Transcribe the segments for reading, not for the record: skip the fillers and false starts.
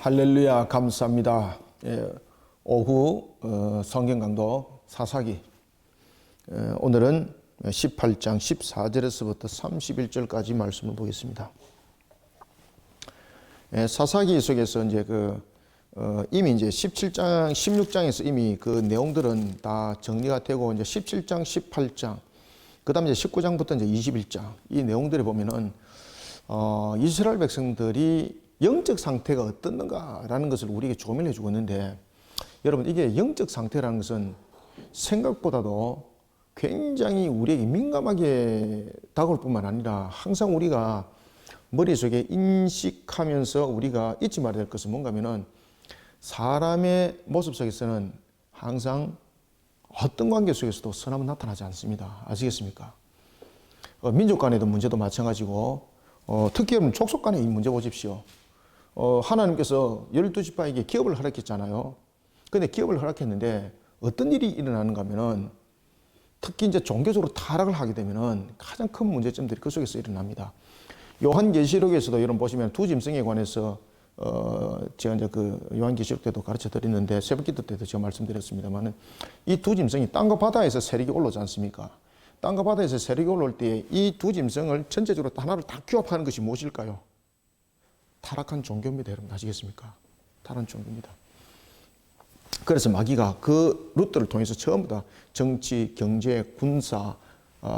할렐루야, 감사합니다. 오후 성경 강도 사사기. 오늘은 18장 14절에서부터 31절까지 말씀을 보겠습니다. 사사기 속에서 이제 이미 이제 17장, 16장에서 이미 그 내용들은 다 정리가 되고 이제 17장, 18장, 그 다음에 이제 19장부터 이제 21장 이 내용들을 보면은 이스라엘 백성들이 영적 상태가 어떻는가라는 것을 우리에게 조명해 주고 있는데, 여러분 이게 영적 상태라는 것은 생각보다도 굉장히 우리에게 민감하게 다가올 뿐만 아니라 항상 우리가 머릿속에 인식하면서 우리가 잊지 말아야 될 것은 뭔가 하면은, 사람의 모습 속에서는 항상 어떤 관계 속에서도 선함은 나타나지 않습니다. 아시겠습니까? 민족 간에도 문제도 마찬가지고, 특히 여러분 족속 간의 이 문제 보십시오. 하나님께서 12지파에게 기업을 허락했잖아요. 근데 기업을 허락했는데 어떤 일이 일어나는가 하면은, 특히 이제 종교적으로 타락을 하게 되면은 가장 큰 문제점들이 그 속에서 일어납니다. 요한계시록에서도 여러분 보시면 두 짐승에 관해서 제가 이제 요한계시록 때도 가르쳐 드렸는데, 새벽기도 때도 제가 말씀드렸습니다만은, 이 두 짐승이 땅과 바다에서 세력이 올라오지 않습니까? 땅과 바다에서 세력이 올라올 때 이 두 짐승을 전체적으로 하나를 다 규합하는 것이 무엇일까요? 타락한 종교입니다. 여러분 아시겠습니까? 타락한 종교입니다. 그래서 마귀가 그 루트를 통해서 전부 다 정치, 경제, 군사,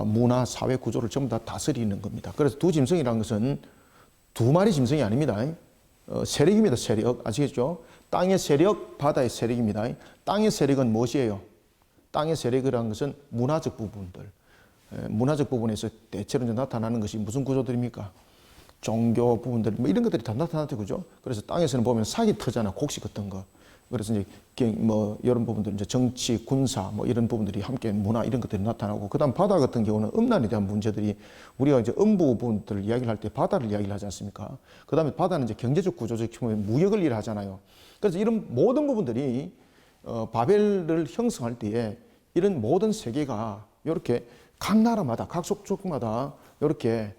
문화, 사회 구조를 전부 다 다스리는 겁니다. 그래서 두 짐승이라는 것은 두 마리 짐승이 아닙니다. 세력입니다. 세력. 아시겠죠? 땅의 세력, 바다의 세력입니다. 땅의 세력은 무엇이에요? 땅의 세력이라는 것은 문화적 부분들. 문화적 부분에서 대체로 나타나는 것이 무슨 구조들입니까? 종교 부분들, 뭐 이런 것들이 다 나타나죠, 그죠? 그래서 땅에서는 보면 사기 터잖아, 곡식 같은 거. 그래서 이제 이런 부분들, 이제 정치, 군사, 뭐 이런 부분들이 함께 문화 이런 것들이 나타나고, 그 다음 바다 같은 경우는 음란에 대한 문제들이, 우리가 이제 음부 부분들을 이야기를 할 때 바다를 이야기를 하지 않습니까? 그 다음에 바다는 이제 경제적 구조적 보면 무역을 일하잖아요. 그래서 이런 모든 부분들이 바벨을 형성할 때에 이런 모든 세계가 이렇게 각 나라마다, 각 속족마다 이렇게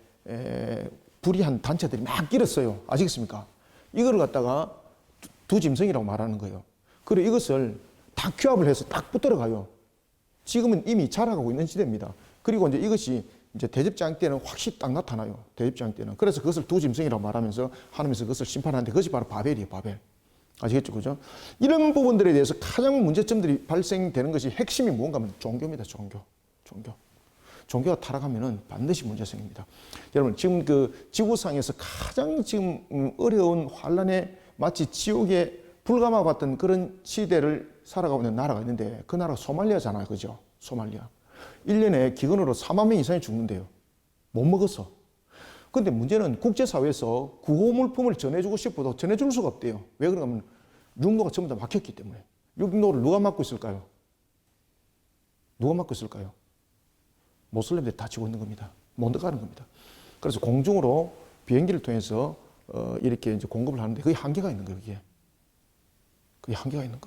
불의한 단체들이 막 끼었어요. 아시겠습니까? 이걸 갖다가 두 짐승이라고 말하는 거예요. 그리고 이것을 다 규합을 해서 딱 붙들어 가요. 지금은 이미 자라가고 있는 시대입니다. 그리고 이제 이것이 이제 대접장 때는 확실히 딱 나타나요. 대접장 때는. 그래서 그것을 두 짐승이라고 말하면서 하나님께서 그것을 심판하는데, 그것이 바로 바벨이에요. 바벨. 아시겠죠? 그죠? 이런 부분들에 대해서 가장 문제점들이 발생되는 것이 핵심이 뭔가 하면 종교입니다. 종교. 종교가 타락하면은 반드시 문제가 생깁니다. 여러분, 지금 지구상에서 가장 지금 어려운 환란에 마치 지옥에 불감화받던 그런 시대를 살아가고 있는 나라가 있는데, 그 나라가 소말리아잖아요. 그죠? 소말리아. 1년에 기근으로 4만 명 이상이 죽는데요. 못 먹어서. 근데 문제는 국제사회에서 구호물품을 전해주고 싶어도 전해줄 수가 없대요. 왜 그런가 하면 육로가 전부 다 막혔기 때문에. 육로를 누가 막고 있을까요? 누가 막고 있을까요? 모슬렘들이 다 지고 있는 겁니다. 못 나가는 겁니다. 그래서 공중으로 비행기를 통해서 이렇게 이제 공급을 하는데 그게 한계가 있는 거예요. 그게 한계가 있는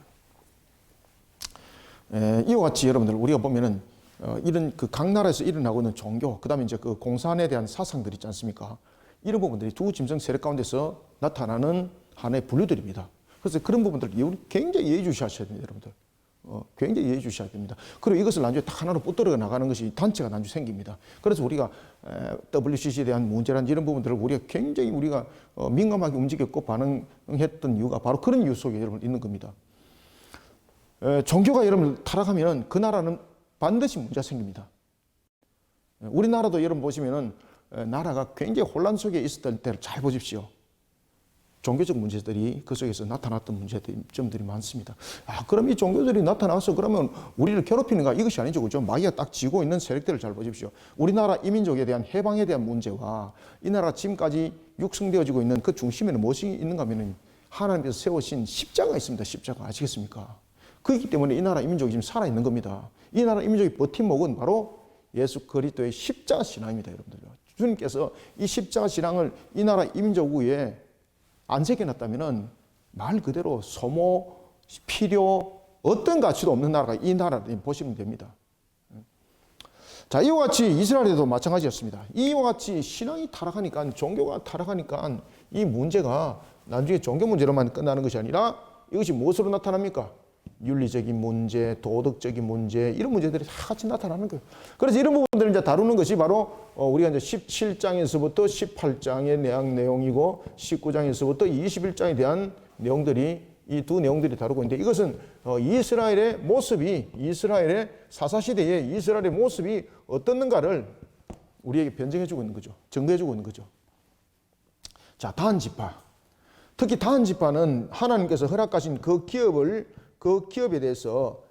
거예요. 이와 같이 여러분들 우리가 보면은 이런 각 나라에서 일어나고 있는 종교, 그 다음에 이제 공산에 대한 사상들 있지 않습니까? 이런 부분들이 두 짐승 세력 가운데서 나타나는 하나의 분류들입니다. 그래서 그런 부분들 굉장히 예의주시하셔야 됩니다, 여러분들. 굉장히 예의주시해야 됩니다. 그리고 이것을 나중에 딱 하나로 붙들어 나가는 것이 단체가 나중에 생깁니다. 그래서 우리가 WCC에 대한 문제란 이런 부분들을 굉장히 우리가 민감하게 움직였고 반응했던 이유가 바로 그런 이유 속에 여러분 있는 겁니다. 종교가 여러분 타락하면 그 나라는 반드시 문제가 생깁니다. 우리나라도 여러분 보시면은 나라가 굉장히 혼란 속에 있었던 때를 잘 보십시오. 종교적 문제들이 그 속에서 나타났던 문제점들이 많습니다. 그럼 이 종교들이 나타나서 그러면 우리를 괴롭히는가? 이것이 아니죠. 그죠? 마귀가 딱 쥐고 있는 세력들을 잘 보십시오. 우리나라 이민족에 대한 해방에 대한 문제와 이 나라가 지금까지 육성되어지고 있는 그 중심에는 무엇이 있는가 하면 하나님께서 세우신 십자가 있습니다. 십자가. 아시겠습니까? 그렇기 때문에 이 나라 이민족이 지금 살아있는 겁니다. 이 나라 이민족의 버팀목은 바로 예수 그리스도의 십자가 신앙입니다. 여러분들요. 주님께서 이 십자가 신앙을 이 나라 이민족 위에 안 새겨놨다면은 말 그대로 소모, 필요, 어떤 가치도 없는 나라가 이 나라를 보시면 됩니다. 자, 이와 같이 이스라엘에도 마찬가지였습니다. 이와 같이 신앙이 타락하니까, 종교가 타락하니까 이 문제가 나중에 종교 문제로만 끝나는 것이 아니라 이것이 무엇으로 나타납니까? 윤리적인 문제, 도덕적인 문제, 이런 문제들이 다 같이 나타나는 거예요. 그래서 이런 부분들을 이제 다루는 것이 바로 우리가 이제 17장에서부터 18장의 내용이고 19장에서부터 21장에 대한 내용들이 이 두 내용들이 다루고 있는데, 이것은 이스라엘의 모습이, 이스라엘의 사사시대의 이스라엘의 모습이 어떻는가를 우리에게 변증해주고 있는 거죠. 증거해주고 있는 거죠. 자, 다한 지파. 특히 다한 지파는 하나님께서 허락하신 그 기업에 대해서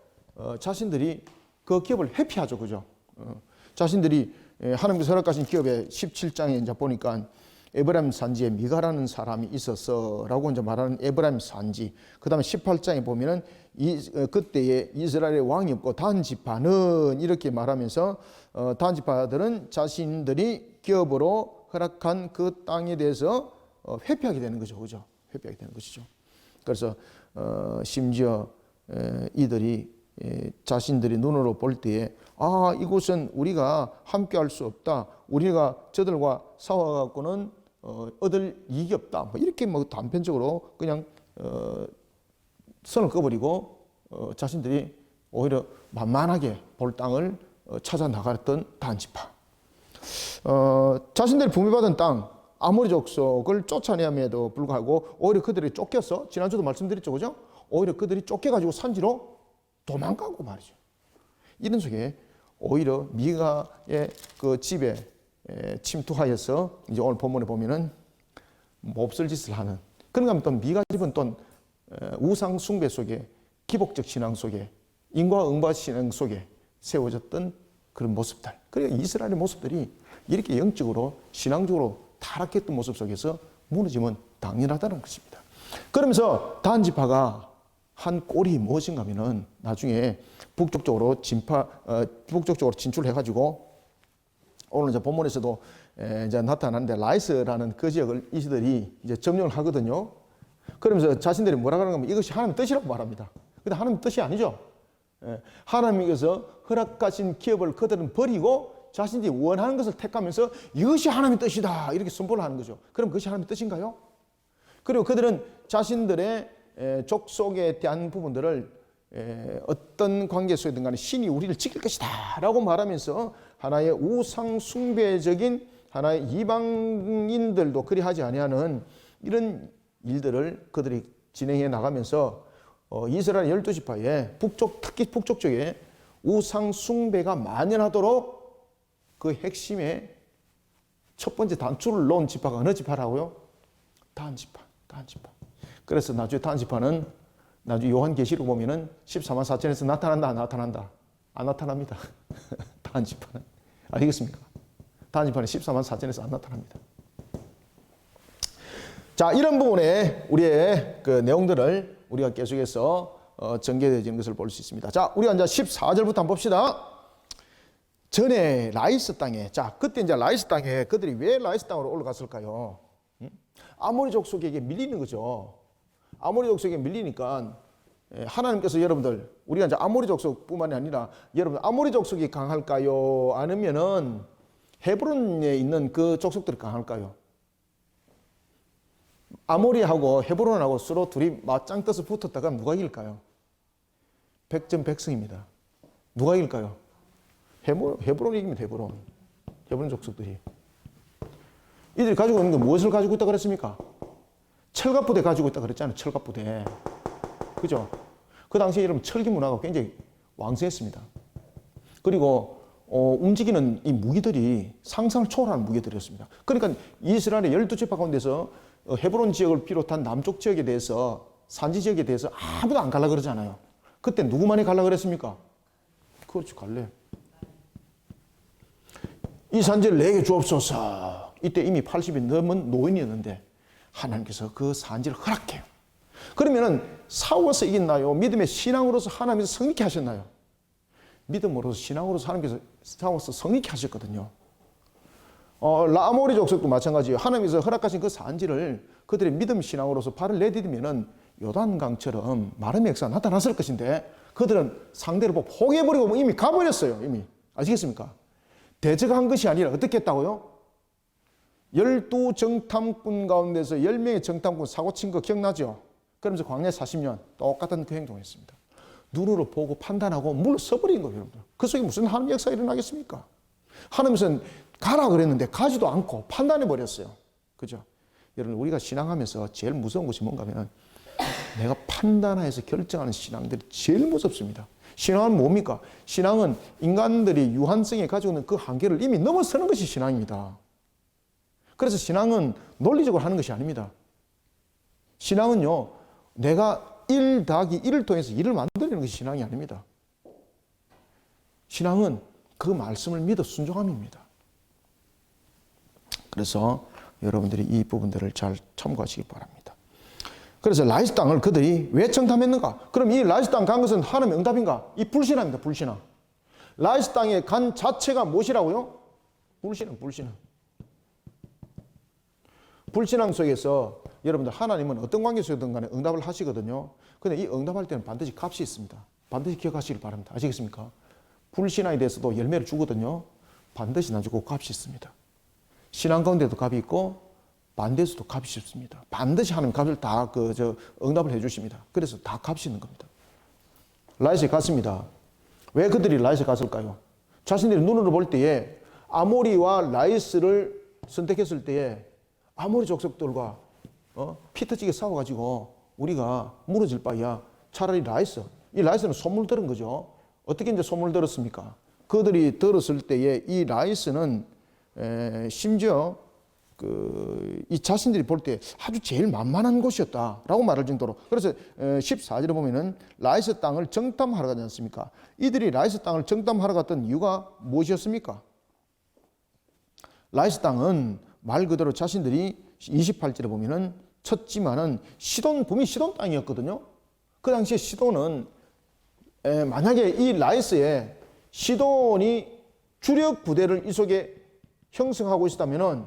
자신들이 그 기업을 회피하죠. 그죠? 자신들이 하나님께서 허락하신 기업에 17장에 이제 보니까 에브라임 산지에 미가라는 사람이 있었어라고 이제 말하는 에브라임 산지. 그 다음에 18장에 보면은 그때에 이스라엘의 왕이 없고 다한 지파는 이렇게 말하면서 다한 지파들은 자신들이 기업으로 허락한 그 땅에 대해서 회피하게 되는 거죠. 그죠? 회피하게 되는 것이죠. 그래서 심지어 이들이 자신들이 눈으로 볼 때에 이곳은 우리가 함께 할 수 없다. 우리가 저들과 싸워갖고는 얻을 이익이 없다. 이렇게 단편적으로 그냥 선을 꺼버리고 자신들이 오히려 만만하게 볼 땅을 찾아 나갔던 다한 지파. 자신들이 분배받은 땅, 아모리 족속을 쫓아내함에도 불구하고 오히려 그들이 쫓겨서, 지난주도 말씀드렸죠, 그죠? 오히려 그들이 쫓겨가지고 산지로 도망가고 말이죠. 이런 속에 오히려 미가의 그 집에 침투하여서 이제 오늘 본문에 보면은 몹쓸 짓을 하는, 그런가 하면 또 미가 집은 또 우상 숭배 속에, 기복적 신앙 속에, 인과응보 신앙 속에 세워졌던 그런 모습들. 그러니까 이스라엘의 모습들이 이렇게 영적으로 신앙적으로 타락했던 모습 속에서 무너지면 당연하다는 것입니다. 그러면서 다한 지파가 한 꼴이 무엇인가 하면은 나중에 북쪽적으로 진출해가지고 오늘 이제 본문에서도 이제 나타나는데 라이스라는 그 지역을 이들이 이제 점령을 하거든요. 그러면서 자신들이 뭐라 그러는가 하면 이것이 하나님의 뜻이라고 말합니다. 근데 하나님의 뜻이 아니죠. 하나님께서 허락하신 기업을 그들은 버리고 자신들이 원하는 것을 택하면서 이것이 하나님의 뜻이다 이렇게 선포를 하는 거죠. 그럼 그것이 하나님의 뜻인가요? 그리고 그들은 자신들의 족속에 대한 부분들을 어떤 관계 속이든 간에 신이 우리를 지킬 것이다 라고 말하면서 하나의 우상 숭배적인 하나의 이방인들도 그리하지 아니하는 이런 일들을 그들이 진행해 나가면서 이스라엘 12지파에 특히 북쪽 쪽에 우상 숭배가 만연하도록 그 핵심의 첫 번째 단추를 놓은 지파가 어느 지파라고요? 다한 지파. 그래서 나중에 다한 지파는 나중에 요한계시록 보면은 14만 4천에서 나타난다, 안 나타난다? 안 나타납니다. 다한 지파는. 알겠습니까? 다한 지파는 14만 4천에서 안 나타납니다. 자, 이런 부분에 우리의 그 내용들을 우리가 계속해서 전개되어지는 것을 볼 수 있습니다. 자, 우리가 이제 14절부터 한번 봅시다. 전에 라이스 땅에, 자, 그때 이제 라이스 땅에 그들이 왜 라이스 땅으로 올라갔을까요? 아모리 족속에게 밀리는 거죠. 아모리 족속에게 밀리니까 하나님께서 여러분들, 우리가 이제 아모리 족속뿐만이 아니라 여러분 아모리 족속이 강할까요? 아니면은 헤브론에 있는 그 족속들이 강할까요? 아모리하고 헤브론하고 서로 둘이 맞짱 떠서 붙었다가 누가 이길까요? 백전백승입니다. 누가 이길까요? 헤브론이 이깁니다. 헤브론 족속들이. 이들이 가지고 있는 게 무엇을 가지고 있다 그랬습니까? 철갑부대 가지고 있다 그랬잖아요. 철갑부대. 그죠? 그 당시에 여러분 철기 문화가 굉장히 왕성했습니다. 그리고 움직이는 이 무기들이 상상을 초월하는 무기들이었습니다. 그러니까 이스라엘의 12지파 가운데서 헤브론 지역을 비롯한 남쪽 지역에 대해서, 산지 지역에 대해서 아무도 안 갈라 그러잖아요. 그때 누구만이 갈라 그랬습니까? 그렇죠, 갈래. 이 산지를 내게 주옵소서. 이때 이미 80이 넘은 노인이었는데 하나님께서 그 산지를 허락해요. 그러면은 싸워서 이겼나요? 믿음의 신앙으로서 하나님께서 성립케 하셨나요? 믿음으로서 신앙으로서 하나님께서 싸워서 성립케 하셨거든요. 아모리 족속도 마찬가지예요. 하나님께서 허락하신 그 산지를 그들의 믿음 신앙으로서 발을 내디디면은 요단강처럼 마른 역사가 나타났을 것인데 그들은 상대를 포기해버리고 이미 가버렸어요. 이미. 아시겠습니까? 대적한 것이 아니라 어떻게 했다고요? 12정탐꾼 가운데서 10명의 정탐꾼 사고 친 거 기억나죠? 그러면서 광야 40년 똑같은 그 행동을 했습니다. 눈으로 보고 판단하고 물러서버린 거예요, 여러분들. 그 속에 무슨 하나님 역사가 일어나겠습니까? 하나님은 가라 그랬는데 가지도 않고 판단해버렸어요. 그죠? 여러분, 우리가 신앙하면서 제일 무서운 것이 뭔가 하면 내가 판단해서 결정하는 신앙들이 제일 무섭습니다. 신앙은 뭡니까? 신앙은 인간들이 유한성에 가지고 있는 그 한계를 이미 넘어서는 것이 신앙입니다. 그래서 신앙은 논리적으로 하는 것이 아닙니다. 신앙은요, 내가 1 더하기 1을 통해서 1을 만들어내는 것이 신앙이 아닙니다. 신앙은 그 말씀을 믿어 순종함입니다. 그래서 여러분들이 이 부분들을 잘 참고하시기 바랍니다. 그래서 라이스 땅을 그들이 왜 정탐했는가? 그럼 이 라이스 땅 간 것은 하나님의 응답인가? 이 불신앙입니다. 불신앙. 라이스 땅에 간 자체가 무엇이라고요? 불신앙. 불신앙 속에서 여러분들 하나님은 어떤 관계 속이든 간에 응답을 하시거든요. 근데 이 응답할 때는 반드시 값이 있습니다. 반드시 기억하시길 바랍니다. 아시겠습니까? 불신앙에 대해서도 열매를 주거든요. 반드시 나중에 그 값이 있습니다. 신앙 가운데도 값이 있고 반대에서도 값이 있습니다. 반드시 하나님 값을 다 응답을 해 주십니다. 그래서 다 값이 있는 겁니다. 라이스에 갔습니다. 왜 그들이 라이스에 갔을까요? 자신들이 눈으로 볼 때에 아모리와 라이스를 선택했을 때에 아모리 족속들과 피 터지게 싸워가지고 우리가 무너질 바야 차라리 라이스. 이 라이스는 소문을 들은 거죠. 어떻게 이제 소문을 들었습니까? 그들이 들었을 때에 이 라이스는 심지어 이 자신들이 볼 때 아주 제일 만만한 곳이었다라고 말할 정도로. 그래서 14절에 보면은 라이스 땅을 정탐하러 가지 않습니까? 이들이 라이스 땅을 정탐하러 갔던 이유가 무엇이었습니까? 라이스 땅은 말 그대로 자신들이 28절에 보면은 쳤지만은 붐이 시돈 땅이었거든요. 그 당시에 시돈은 만약에 이 라이스에 시돈이 주력 부대를 이 속에 형성하고 있었다면은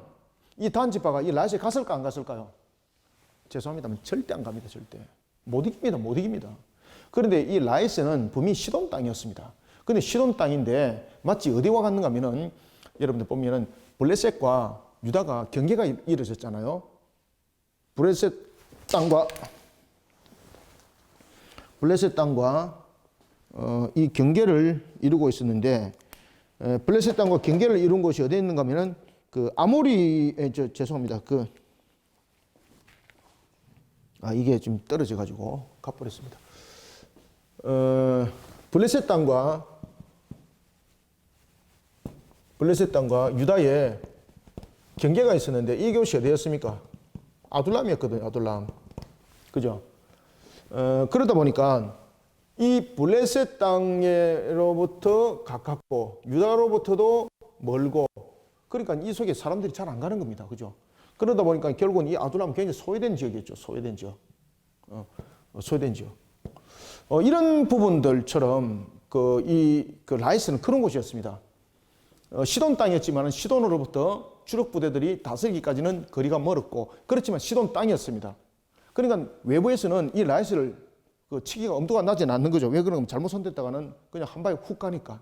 이 단지파가 이 라이스에 갔을까 안 갔을까요? 죄송합니다만 절대 안 갑니다. 절대. 못 이깁니다. 그런데 이 라이스는 붐이 시돈 땅이었습니다. 근데 시돈 땅인데 마치 어디와 같는가 하면은 여러분들 보면은 블레셋과 유다가 경계가 이루어졌잖아요. 블레셋 땅과 이 경계를 이루고 있었는데 블레셋 땅과 경계를 이룬 곳이 어디에 있는가 하면은 죄송합니다. 이게 좀 떨어져 가지고 가버렸습니다. 블레셋 땅과 유다의 경계가 있었는데 이 곳이 어디였습니까? 아둘람이었거든요. 아둘람. 그죠? 그러다 보니까 이 블레셋 땅으로부터 가깝고 유다로부터도 멀고 그러니까 이 속에 사람들이 잘 안 가는 겁니다. 그죠? 그러다 보니까 결국은 이 아둘람은 굉장히 소외된 지역이었죠. 소외된 지역. 이런 부분들처럼 라이스는 그런 곳이었습니다. 시돈 땅이었지만 시돈으로부터 주력 부대들이 다스리기까지는 거리가 멀었고 그렇지만 시돈 땅이었습니다. 그러니까 외부에서는 이 라이스를 치기가 엄두가 나지는 않는 거죠. 왜 그러냐면 잘못 손댔다가는 그냥 한 방에 훅 가니까.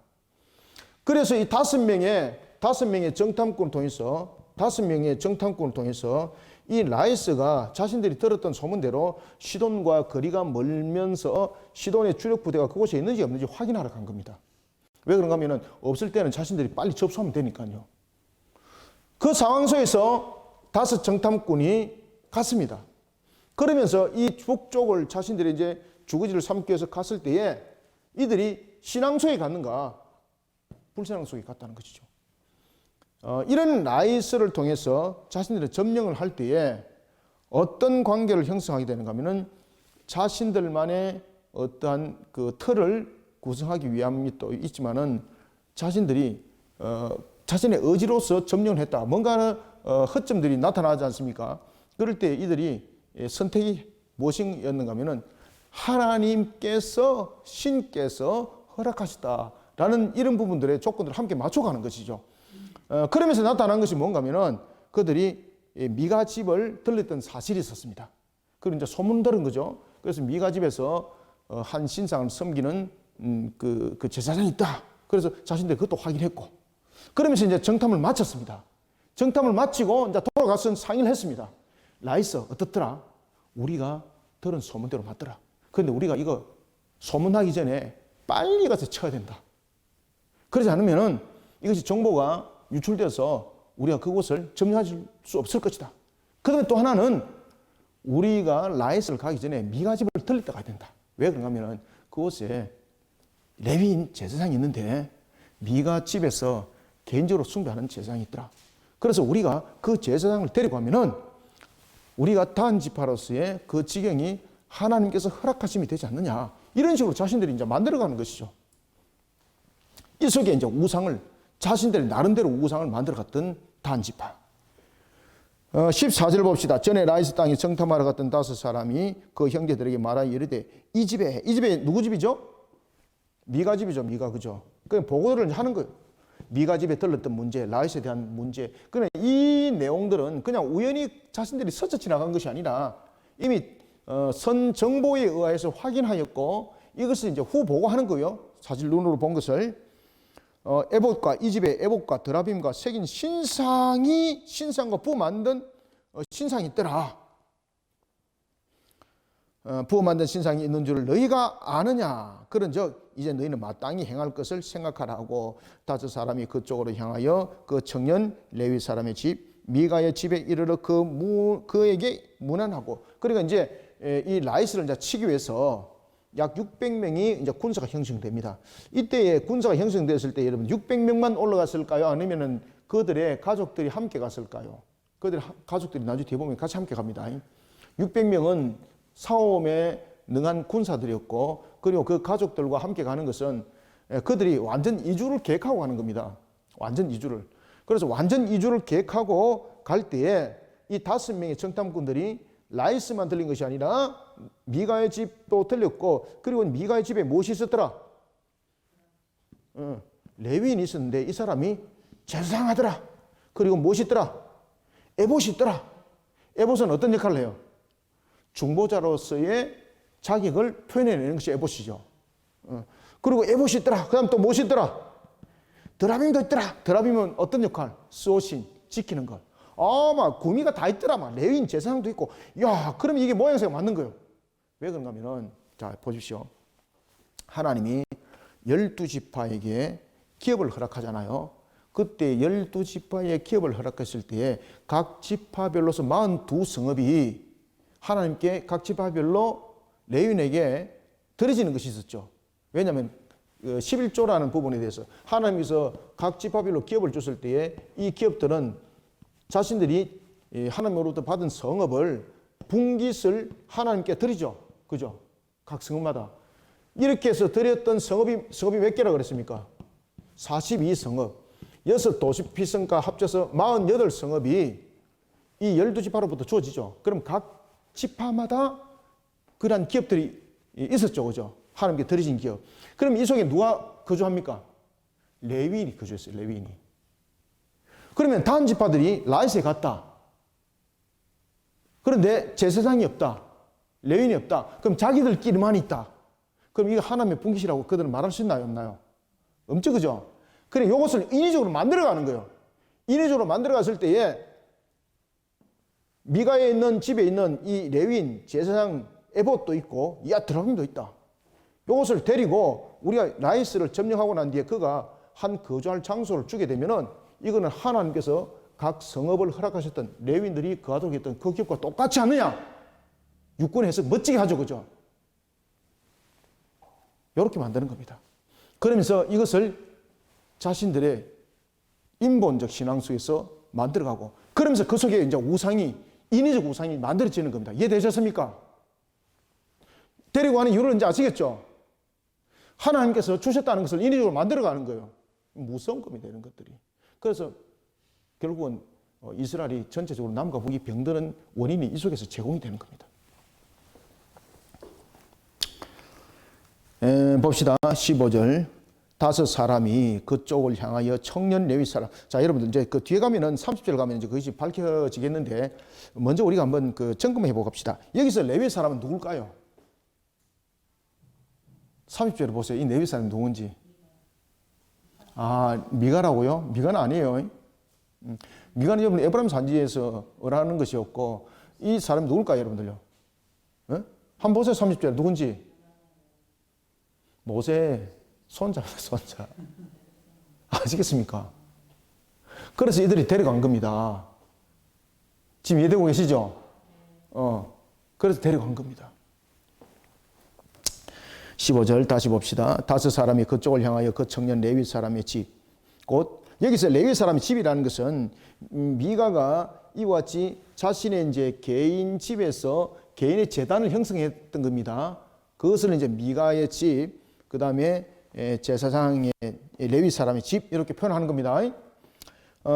그래서 이 5명의 정탐꾼을 통해서 이 라이스가 자신들이 들었던 소문대로 시돈과 거리가 멀면서 시돈의 주력 부대가 그곳에 있는지 없는지 확인하러 간 겁니다. 왜 그런가 하면은 없을 때는 자신들이 빨리 접수하면 되니까요. 그 상황 속에서 5 정탐꾼이 갔습니다. 그러면서 이 북쪽을 자신들이 이제 주거지를 삼기 위해서 갔을 때에 이들이 신앙 속에 갔는가 불신앙 속에 갔다는 것이죠. 이런 라이스를 통해서 자신들의 점령을 할 때에 어떤 관계를 형성하게 되는가 하면은 자신들만의 어떠한 틀을 구성하기 위함이 또 있지만은 자신들이 자신의 의지로서 점령을 했다. 뭔가 허점들이 나타나지 않습니까? 그럴 때 이들이 선택이 무엇이었는가 하면은 하나님께서 신께서 허락하셨다라는 이런 부분들의 조건들을 함께 맞춰가는 것이죠. 그러면서 나타난 것이 뭔가 하면은 그들이 미가 집을 들렸던 사실이 있었습니다. 그리고 이제 소문 들은 거죠. 그래서 미가 집에서 한 신상을 섬기는 그 제사장이 있다. 그래서 자신들이 그것도 확인했고 그러면서 이제 정탐을 마쳤습니다. 정탐을 마치고 이제 돌아가서 상의를 했습니다. 라이스 어떻더라? 우리가 들은 소문대로 맞더라. 그런데 우리가 이거 소문나기 전에 빨리 가서 쳐야 된다. 그러지 않으면은 이것이 정보가 유출되어서 우리가 그곳을 점령할 수 없을 것이다. 그 다음에 또 하나는 우리가 라이스를 가기 전에 미가 집을 들릴 때 가야 된다. 왜 그런가 하면은 그곳에 레위인 제사장이 있는데 미가 집에서 개인적으로 숭배하는 제사장이 있더라. 그래서 우리가 그 제사장을 데리고 가면은 우리가 단 지파로서의 그 지경이 하나님께서 허락하심이 되지 않느냐. 이런 식으로 자신들이 이제 만들어가는 것이죠. 이 속에 이제 우상을, 자신들이 나름대로 우상을 만들어갔던 단 지파. 14절 봅시다. 전에 라이스 땅에 정탐하러 갔던 5사람이 그 형제들에게 말하여 이르되 이 집에 누구 집이죠? 미가 집이죠. 미가, 그죠? 그냥 보고를 하는 거예요. 미가 집에 들렀던 문제, 라이스에 대한 문제. 그러나 이 내용들은 그냥 우연히 자신들이 스쳐 지나간 것이 아니라 이미 선 정보에 의해서 확인하였고 이것을 이제 후 보고하는 거예요. 사실 눈으로 본 것을. 에봇과 이 집에 에봇과 드라빔과 새긴 신상과 부어 만든 신상이 있더라. 부어 만든 신상이 있는 줄을 너희가 아느냐. 그런즉 이제 너희는 마땅히 행할 것을 생각하라고 5사람이 그쪽으로 향하여 그 청년 레위 사람의 집 미가의 집에 이르러 그에게 문안하고. 그러니까 이제 이 라이스를 이제 치기 위해서 약 600명이 이제 군사가 형성됩니다. 이때에 군사가 형성됐을 때 여러분 600명만 올라갔을까요? 아니면은 그들의 가족들이 함께 갔을까요? 그들의 가족들이 나중에 뒤에 보면 같이 함께 갑니다. 600명은 싸움에 능한 군사들이었고, 그리고 그 가족들과 함께 가는 것은 그들이 완전 이주를 계획하고 가는 겁니다. 완전 이주를. 그래서 완전 이주를 계획하고 갈 때에 이 5명의 정탐꾼들이 라이스만 들린 것이 아니라 미가의 집도 들렸고, 그리고 미가의 집에 무엇이 있었더라? 레위인이 있었는데 이 사람이 제사장하더라. 그리고 무엇이 있더라? 에봇이 있더라. 에봇은 어떤 역할을 해요? 중보자로서의 자격을 표현해내는 것이 에봇이죠. 그리고 에봇이 있더라. 그 다음 또 무엇이 있더라? 드라빔도 있더라. 드라빔은 어떤 역할? 수호신, 지키는 것. 막 구미가 다 있더라. 막 레위인 제사장도 있고. 야, 그럼 이게 모양새가 맞는 거예요. 왜 그런가 하면은, 자, 보십시오. 하나님이 12지파에게 기업을 허락하잖아요. 그때 12지파의 기업을 허락했을 때에 각 지파별로서 42성읍이 하나님께 각 지파별로 레위인에게 드려지는 것이 있었죠. 왜냐하면 11조라는 부분에 대해서 하나님께서 각 지파별로 기업을 줬을 때에 이 기업들은 자신들이 하나님으로부터 받은 성읍을 분깃을 하나님께 드리죠. 그죠? 각 성읍마다. 이렇게 해서 드렸던 성읍이 몇 개라 그랬습니까? 42성읍. 6 도시피성과 합쳐서 48성읍이 이 12지파로부터 주어지죠. 그럼 각 지파마다 그러한 기업들이 있었죠. 그죠? 하나님께 드려진 기업. 그럼 이 속에 누가 거주합니까? 레위인이 거주했어요. 레위인이. 그러면 다른 지파들이 라이스에 갔다. 그런데 제사장이 없다. 레위인이 없다. 그럼 자기들끼리만 있다. 그럼 이거 하나님의 분깃이라고 그들은 말할 수 있나요? 없나요? 없죠. 그죠? 그래, 이것을 인위적으로 만들어가는 거예요. 인위적으로 만들어갔을 때에 미가에 있는 집에 있는 이 레위인, 제사장 에봇도 있고, 드라빔도 있다. 이것을 데리고 우리가 라이스를 점령하고 난 뒤에 그가 한 거주할 장소를 주게 되면은 이거는 하나님께서 각 성읍을 허락하셨던 레위인들이 거하도록 했던 그 기업과 똑같지 않느냐? 육군의 해석 멋지게 하죠. 그죠? 이렇게 만드는 겁니다. 그러면서 이것을 자신들의 인본적 신앙 속에서 만들어가고, 그러면서 그 속에 이제 인위적 우상이 만들어지는 겁니다. 이해되셨습니까? 데리고 가는 이유를 이제 아시겠죠? 하나님께서 주셨다는 것을 인위적으로 만들어가는 거예요. 무서운 겁니다, 이런 것들이. 그래서 결국은 이스라엘이 전체적으로 남과 북이 병드는 원인이 이 속에서 제공이 되는 겁니다. 봅시다. 15절. 5사람이 그쪽을 향하여 청년 레위 사람. 자, 여러분들 이제 그 뒤에 가면은 30절 가면 이제 그것이 밝혀지겠는데, 먼저 우리가 한번 그 점검해 보고 갑시다. 여기서 레위 사람은 누굴까요? 30절에 보세요. 이 레위 사람이 누군지. 미가라고요? 미가는 아니에요. 미가는 여러분 에브라임 산지에서 어라는 것이 없고 이 사람이 누굴까요, 여러분들요? 예? 한번 보세요. 30절에 누군지. 모세 손자입니다. 손자. 아시겠습니까? 그래서 이들이 데려간 겁니다. 지금 이해되고 계시죠? 그래서 데려간 겁니다. 15절 다시 봅시다. 다섯 사람이 그쪽을 향하여 그 청년 레위 사람의 집, 곧 여기서 레위 사람의 집이라는 것은 미가가 이와 같이 자신의 이제 개인 집에서 개인의 제단을 형성했던 겁니다. 그것을 이제 미가의 집, 그 다음에 제사장의 레위 사람의 집 이렇게 표현하는 겁니다.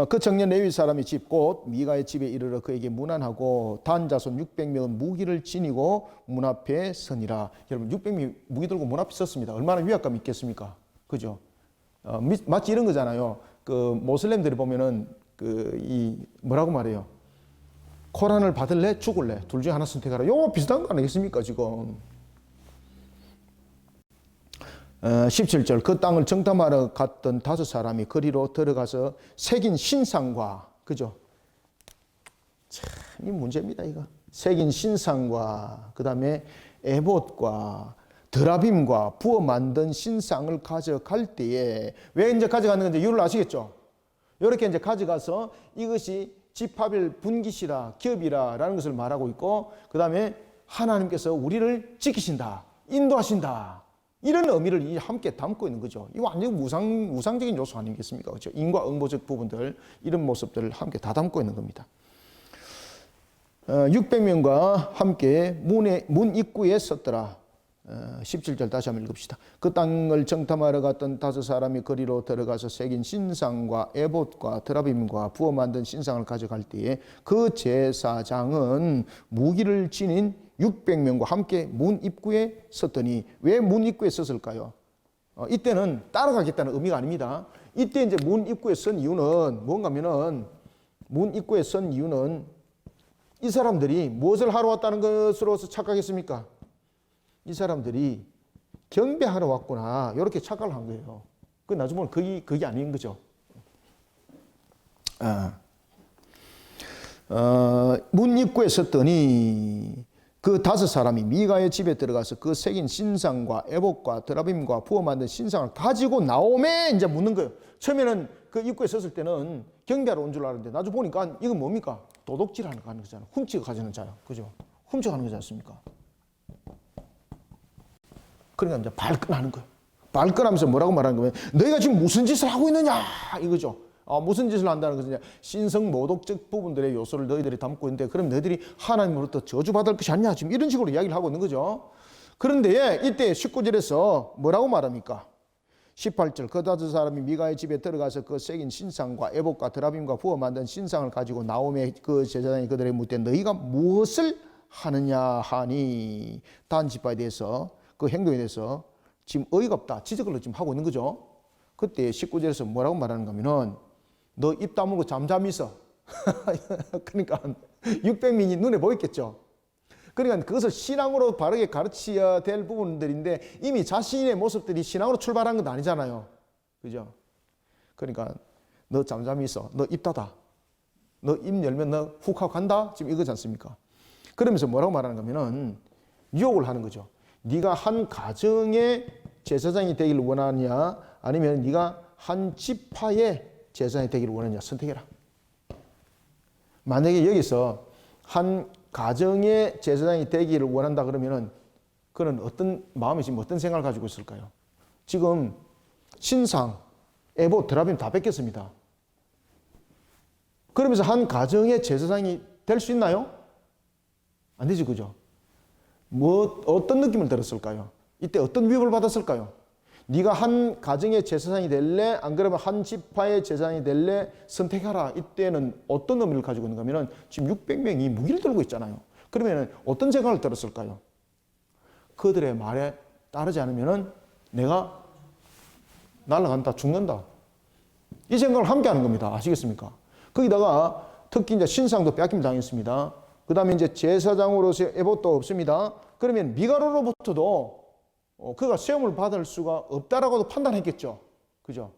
그 청년 레위 사람의 집 곧 미가의 집에 이르러 그에게 문안하고 단 자손 600명은 무기를 지니고 문 앞에 서니라. 여러분 600명이 무기 들고 문 앞에 섰습니다. 얼마나 위압감 있겠습니까? 그죠? 마치 이런 거잖아요. 그 모슬렘들이 보면은 이 뭐라고 말해요? 코란을 받을래? 죽을래? 둘 중에 하나 선택하라. 요거 비슷한 거 아니겠습니까 지금? 17절 그 땅을 정탐하러 갔던 다섯 사람이 거리로 들어가서 새긴 신상과, 그죠? 참 이 문제입니다 이거. 새긴 신상과 그 다음에 에봇과 드라빔과 부어 만든 신상을 가져갈 때에, 왜 이제 가져가는 건지 이유를 아시겠죠? 이렇게 이제 가져가서 이것이 지파별 분깃이라 기업이라 라는 것을 말하고 있고, 그 다음에 하나님께서 우리를 지키신다, 인도하신다, 이런 의미를 함께 담고 있는 거죠. 이 완전 우상적인 요소 아니겠습니까? 그렇죠? 인과 응보적 부분들, 이런 모습들을 함께 다 담고 있는 겁니다. 600명과 함께 문 입구에 섰더라. 17절 다시 한번 읽읍시다. 그 땅을 정탐하러 갔던 다섯 사람이 거리로 들어가서 새긴 신상과 에봇과 드라빔과 부어 만든 신상을 가져갈 때에 그 제사장은 무기를 지닌 600명과 함께 문 입구에 섰더니, 왜 문 입구에 섰을까요? 이때는 따라가겠다는 의미가 아닙니다. 이때 이제 문 입구에 선 이유는 뭔가 하면은, 문 입구에 선 이유는 이 사람들이 무엇을 하러 왔다는 것으로서 착각했습니까? 이 사람들이 경배하러 왔구나, 이렇게 착각을 한 거예요. 그 나중에 보면 그게 아닌 거죠. 문 입구에 섰더니 그 다섯 사람이 미가의 집에 들어가서 그 새긴 신상과 에봇과 드라빔과 부어 만든 신상을 가지고 나오매 이제 묻는 거예요. 처음에는 그 입구에 섰을 때는 경배하러 온 줄 알았는데 나중에 보니까 이건 뭡니까? 도둑질하는 거잖아요. 훔치고 가지는 자요. 그죠? 훔쳐가는 거지 않습니까? 그러니까 이제 발끈하는 거예요. 발끈하면서 뭐라고 말하는 거예요? 너희가 지금 무슨 짓을 하고 있느냐? 이거죠. 무슨 짓을 한다는 것은 신성 모독적 부분들의 요소를 너희들이 담고 있는데, 그럼 너희들이 하나님으로부터 저주받을 것이 아니냐? 지금 이런 식으로 이야기를 하고 있는 거죠. 그런데 이때 19절에서 뭐라고 말합니까? 18절 그 다섯 사람이 미가의 집에 들어가서 그 새긴 신상과 에봇과 드라빔과 부어 만든 신상을 가지고 나오매 그 제사장이 그들에게 묻되 너희가 무엇을 하느냐 하니, 단 지파에 대해서, 그 행동에 대해서 지금 어이가 없다, 지적을 지금 하고 있는 거죠. 그때 19절에서 뭐라고 말하는 거면은, 너 입 다물고 잠잠히 있어. 그러니까 600명이 눈에 보였겠죠. 그러니까 그것을 신앙으로 바르게 가르쳐야 될 부분들인데 이미 자신의 모습들이 신앙으로 출발한 건 아니잖아요. 그죠? 그러니까 너 잠잠히 있어. 너 입 닫아. 너 입 열면 너 훅 하고 간다. 지금 이거지 않습니까? 그러면서 뭐라고 말하는 거면은 유혹을 하는 거죠. 네가 한 가정의 제사장이 되기를 원하느냐, 아니면 네가 한 지파의 제사장이 되기를 원하느냐 선택해라. 만약에 여기서 한 가정의 제사장이 되기를 원한다 그러면은 그는 어떤 마음이 지금 어떤 생각을 가지고 있을까요? 지금 신상, 에봇, 드라빔 다 뺏겼습니다. 그러면서 한 가정의 제사장이 될 수 있나요? 안 되지, 그죠? 어떤 느낌을 들었을까요? 이때 어떤 위협을 받았을까요? 네가 한 가정의 제사장이 될래? 안 그러면 한 지파의 제사장이 될래? 선택하라. 이때는 어떤 의미를 가지고 있는가 하면, 지금 600명이 무기를 들고 있잖아요. 그러면 어떤 생각을 들었을까요? 그들의 말에 따르지 않으면 내가 날아간다, 죽는다, 이 생각을 함께 하는 겁니다. 아시겠습니까? 거기다가 특히 이제 신상도 뺏김 당했습니다. 그 다음에 이제 제사장으로서의 에봇도 없습니다. 그러면 미가로로부터도 그가 시험을 받을 수가 없다라고도 판단했겠죠. 그죠?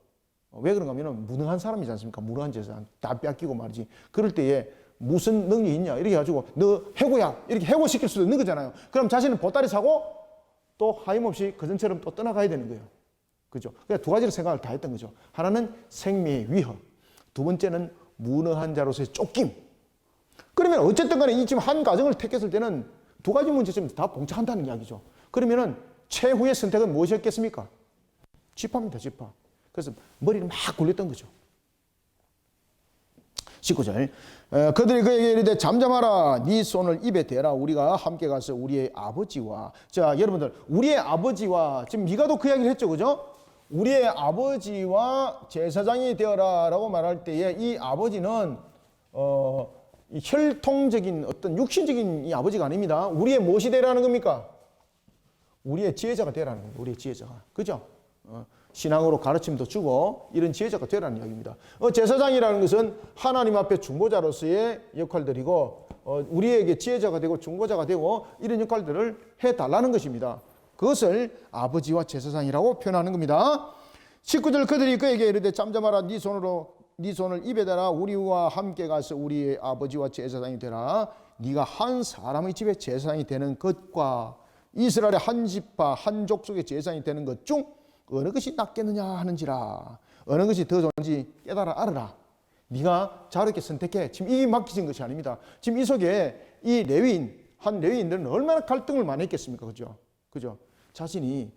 왜 그런가 하면은 무능한 사람이지 않습니까? 무능한 재산 다 뺏기고 말이지. 그럴 때에 무슨 능력이 있냐 이렇게 해가지고 너 해고야 이렇게 해고시킬 수도 있는 거잖아요. 그럼 자신은 보따리 사고 또 하염없이 그전처럼 또 떠나가야 되는 거예요. 그죠? 그러니까 두 가지를 생각을 다 했던 거죠. 하나는 생명의 위협, 두 번째는 무능한 자로서의 쫓김. 그러면 어쨌든 간에 이 지금 한 가정을 택했을 때는 두 가지 문제점이 다 봉착한다는 이야기죠. 그러면은 최후의 선택은 무엇이었겠습니까? 집합입니다, 집합. 그래서 머리를 막 굴렸던 거죠. 19절. 그들이 그에게 이르되 잠잠하라 네 손을 입에 대라 우리가 함께 가서 우리의 아버지와 자 여러분들 우리의 아버지와 지금 미가도 그 이야기를 했죠. 그죠? 우리의 아버지와 제사장이 되어라 라고 말할 때에 이 아버지는 이 혈통적인 어떤 육신적인 이 아버지가 아닙니다. 우리의 무엇이 되라는 겁니까? 우리의 지혜자가 되라는 겁니다. 우리의 지혜자가. 그죠? 신앙으로 가르침도 주고 이런 지혜자가 되라는 이야기입니다. 제사장이라는 것은 하나님 앞에 중보자로서의 역할들이고 우리에게 지혜자가 되고 중보자가 되고 이런 역할들을 해달라는 것입니다. 그것을 아버지와 제사장이라고 표현하는 겁니다. 19절 그들이 그에게 이르되 잠잠하라 네 손을 입에 대라 우리와 함께 가서 우리의 아버지와 제사장이 되라. 네가 한 사람의 집에 제사장이 되는 것과 이스라엘의 한 지파 한 족속의 제사장이 되는 것 중 어느 것이 낫겠느냐 하는지라. 어느 것이 더 좋은지 깨달아 알아라. 네가 자르게 선택해. 지금 이게 맡기진 것이 아닙니다. 지금 이 속에 이 한 레위인들은 얼마나 갈등을 많이 했겠습니까? 그죠? 자신이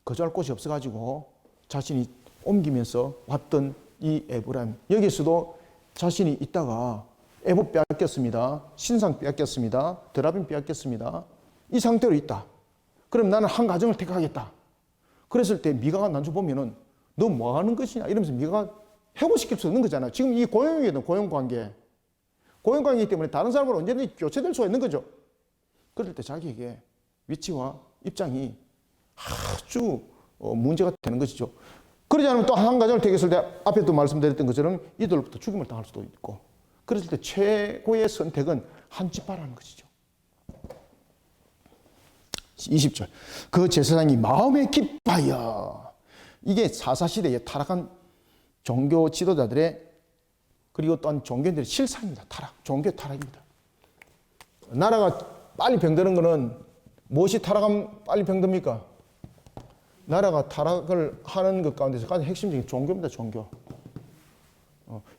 거주할 곳이 없어가지고 자신이 옮기면서 왔던 이 에브라임. 여기서도 자신이 있다가 에봇 빼앗겼습니다. 신상 빼앗겼습니다. 드라빔 빼앗겼습니다. 이 상태로 있다. 그럼 나는 한 가정을 택하겠다. 그랬을 때 미가가 난주 보면은 너 뭐 하는 것이냐 이러면서 미가가 해고시킬 수 있는 거잖아요. 지금 이 고용이거든, 고용관계. 고용관계이기 때문에 다른 사람으로 언제든지 교체될 수가 있는 거죠. 그럴 때 자기에게 위치와 입장이 아주 문제가 되는 것이죠. 그러지 않으면 또 한 가정을 택했을 때 앞에도 말씀드렸던 것처럼 이들로부터 죽임을 당할 수도 있고 그랬을 때 최고의 선택은 한 지파라는 것이죠. 20절 그 제사장이 마음에 기뻐하여 이게 사사시대에 타락한 종교 지도자들의 그리고 또한 종교인들의 실상입니다. 종교 타락입니다. 나라가 빨리 병드는 것은 무엇이 타락하면 빨리 병듭니까? 나라가 타락을 하는 것 가운데서 가장 핵심적인 종교입니다. 종교.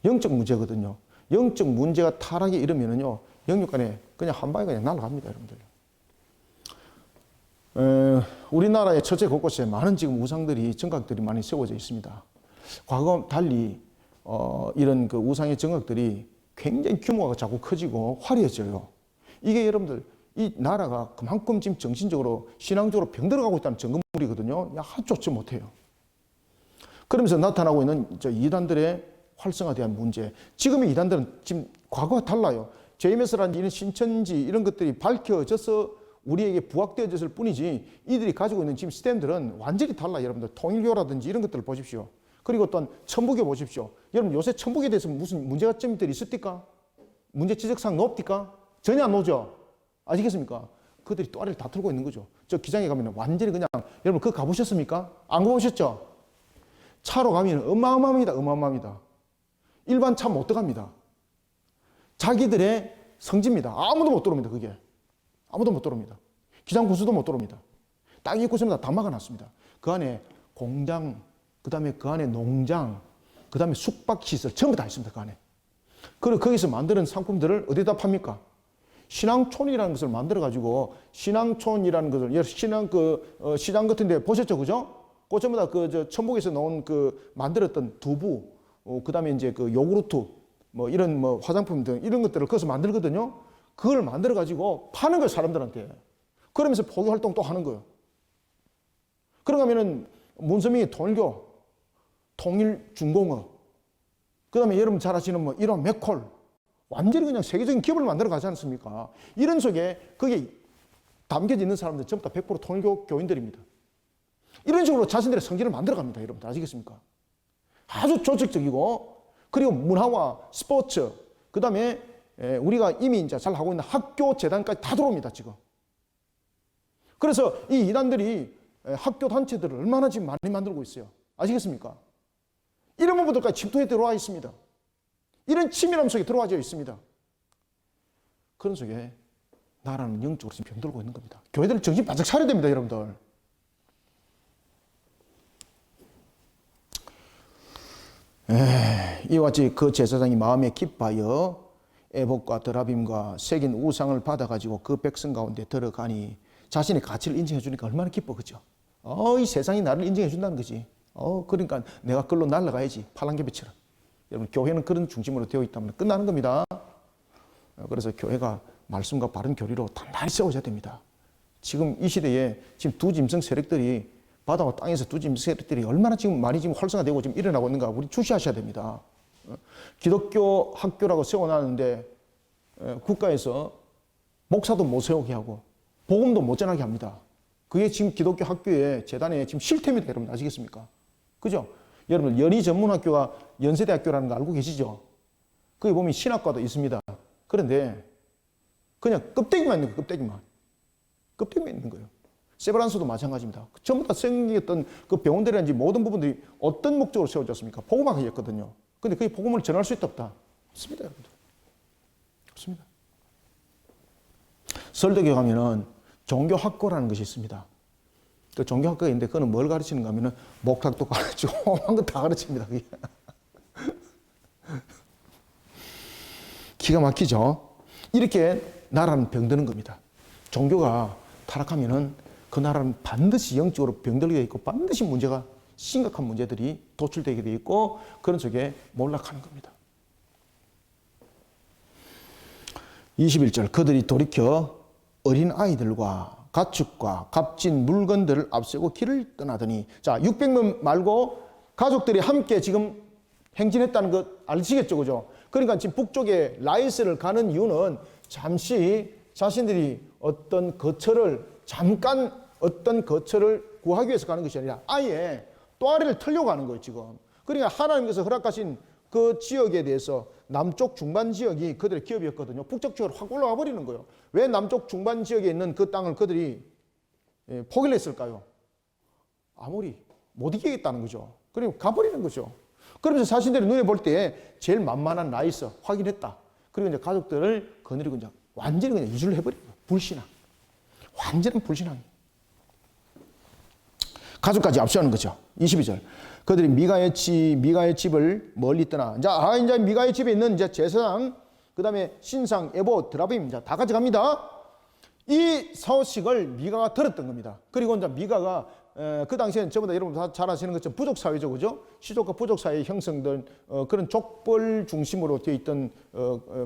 영적 문제거든요. 영적 문제가 타락에 이르면은요 영육 간에 그냥 한 방에 그냥 날아갑니다. 여러분들. 우리나라의 처제 곳곳에 많은 지금 우상들이 정각들이 많이 세워져 있습니다. 과거와 달리 이런 그 우상의 정각들이 굉장히 규모가 자꾸 커지고 화려해져요. 이게 여러분들 이 나라가 그만큼 지금 정신적으로 신앙적으로 병들어가고 있다는 증거물이거든요. 아주 좋지 못해요. 그러면서 나타나고 있는 이단들의 활성화된 문제. 지금의 이단들은 지금 과거와 달라요. JMS라는 이런 신천지 이런 것들이 밝혀져서 우리에게 부각되어졌을 뿐이지 이들이 가지고 있는 지금 시스템들은 완전히 달라요. 여러분들 통일교라든지 이런 것들을 보십시오. 그리고 또한 천부교 보십시오. 여러분 요새 천부교에 대해서 무슨 문제점들이 있습니까? 문제 지적사항 높습니까? 전혀 안 오죠. 아시겠습니까? 그들이 또아리를 다 틀고 있는 거죠. 저 기장에 가면 완전히 그냥 여러분 그거 가보셨습니까? 안 가보셨죠? 차로 가면 어마어마합니다. 어마어마합니다. 일반 차 못 들어갑니다. 자기들의 성지입니다. 아무도 못 들어옵니다. 그게. 아무도 못 들어옵니다. 기장군수도 못 들어옵니다. 땅 입구서마다 다 막아놨습니다. 그 안에 공장, 그 다음에 그 안에 농장, 그 다음에 숙박시설 전부 다 있습니다. 그 안에. 그리고 거기서 만드는 상품들을 어디다 팝니까? 신앙촌이라는 것을 만들어가지고 신앙촌이라는 것을 시장 같은 데 보셨죠? 그죠? 그 전부 다 천북에서 나온 만들었던 두부, 그 다음에 이제 요구르트, 이런 화장품 등 이런 것들을 거기서 만들거든요. 그걸 만들어가지고 파는 거예요, 사람들한테. 그러면서 포교 활동 또 하는 거예요. 그런가 하면은 문서명이 통일교, 통일중공업, 그 다음에 여러분 잘 아시는 이런 맥콜, 완전히 그냥 세계적인 기업을 만들어 가지 않습니까? 이런 속에 거기에 담겨져 있는 사람들 전부 다 100% 통일교 교인들입니다. 이런 식으로 자신들의 성질을 만들어 갑니다. 여러분들 아시겠습니까? 아주 조직적이고, 그리고 문화와 스포츠, 그 다음에 우리가 이미 이제 잘 하고 있는 학교 재단까지 다 들어옵니다, 지금. 그래서 이 이단들이 학교 단체들을 얼마나 지금 많이 만들고 있어요. 아시겠습니까? 이런 부분들까지 침투에 들어와 있습니다. 이런 치밀함 속에 들어와져 있습니다. 그런 속에 나라는 영적으로 지금 병들고 있는 겁니다. 교회들은 정신 바짝 차려야 됩니다, 여러분들. 이와 같이 그 제사장이 마음에 기뻐하여 에봇과 드라빔과 새긴 우상을 받아가지고 그 백성 가운데 들어가니 자신의 가치를 인정해 주니까 얼마나 기뻐, 그죠? 이 세상이 나를 인정해 준다는 거지. 그러니까 내가 끌로 날아가야지. 팔랑개비처럼. 여러분, 교회는 그런 중심으로 되어 있다면 끝나는 겁니다. 그래서 교회가 말씀과 바른 교리로 단단히 세워져야 됩니다. 지금 이 시대에 지금 두 짐승 세력들이 바다와 땅에서 두 짐승 세력들이 얼마나 지금 많이 지금 활성화되고 지금 일어나고 있는가 우리 주시하셔야 됩니다. 기독교 학교라고 세워놨는데 국가에서 목사도 못 세우게 하고 복음도 못 전하게 합니다. 그게 지금 기독교 학교의 재단의 지금 실태입니다. 여러분 아시겠습니까? 그죠? 여러분 연희 전문학교가 연세대학교라는 거 알고 계시죠? 거기 보면 신학과도 있습니다. 그런데 그냥 껍데기만 있는 거예요. 껍데기만. 껍데기만 있는 거예요. 세브란스도 마찬가지입니다. 전부 다 생겼던 그 병원들이라든지 모든 부분들이 어떤 목적으로 세워졌습니까? 복음학이었거든요. 근데 그게 복음을 전할 수 있다 없다? 없습니다, 여러분들. 없습니다. 설득에 가면은 종교학교라는 것이 있습니다. 그 종교학교가 있는데 그거는 뭘 가르치는가 하면은 목탁도 가르치고 한 거 다 가르칩니다. 그게. 기가 막히죠? 이렇게 나라는 병드는 겁니다. 종교가 타락하면은 그 나라는 반드시 영적으로 병들게 되어 있고 반드시 문제가 심각한 문제들이 도출되게 되어 있고 그런 속에 몰락하는 겁니다. 21절 그들이 돌이켜 어린 아이들과 가축과 값진 물건들을 앞세고 길을 떠나더니 자 600명 말고 가족들이 함께 지금 행진했다는 것 아시겠죠, 그죠? 그러니까 지금 북쪽에 라이스를 가는 이유는 잠시 자신들이 어떤 거처를 잠깐 어떤 거처를 구하기 위해서 가는 것이 아니라 아예 또아리를 털려고 하는 거예요, 지금. 그러니까 하나님께서 허락하신 그 지역에 대해서 남쪽 중반 지역이 그들의 기업이었거든요. 북쪽 지역으로 확 올라가 버리는 거예요. 왜 남쪽 중반 지역에 있는 그 땅을 그들이 포기를 했을까요? 아무리 못 이기겠다는 거죠. 그리고 가버리는 거죠. 그러면서 자신들이 눈에 볼 때 제일 만만한 라이스 확인했다. 그리고 이제 가족들을 거느리고 이제 완전히 그냥 이주를 해버린 거예요. 불신앙. 완전한 불신앙. 가족까지 압수하는 거죠. 22절. 그들이 미가의 집을 멀리 떠나. 이제 미가의 집에 있는 이제 제사장, 그 다음에 신상, 에봇, 드라빔, 다 가져갑니다. 이 소식을 미가가 들었던 겁니다. 그리고 이제 미가가 그 당시에는 저보다 여러분 다 잘 아시는 것처럼 부족 사회죠, 그죠? 시족과 부족 사회에 형성된 그런 족벌 중심으로 되어 있던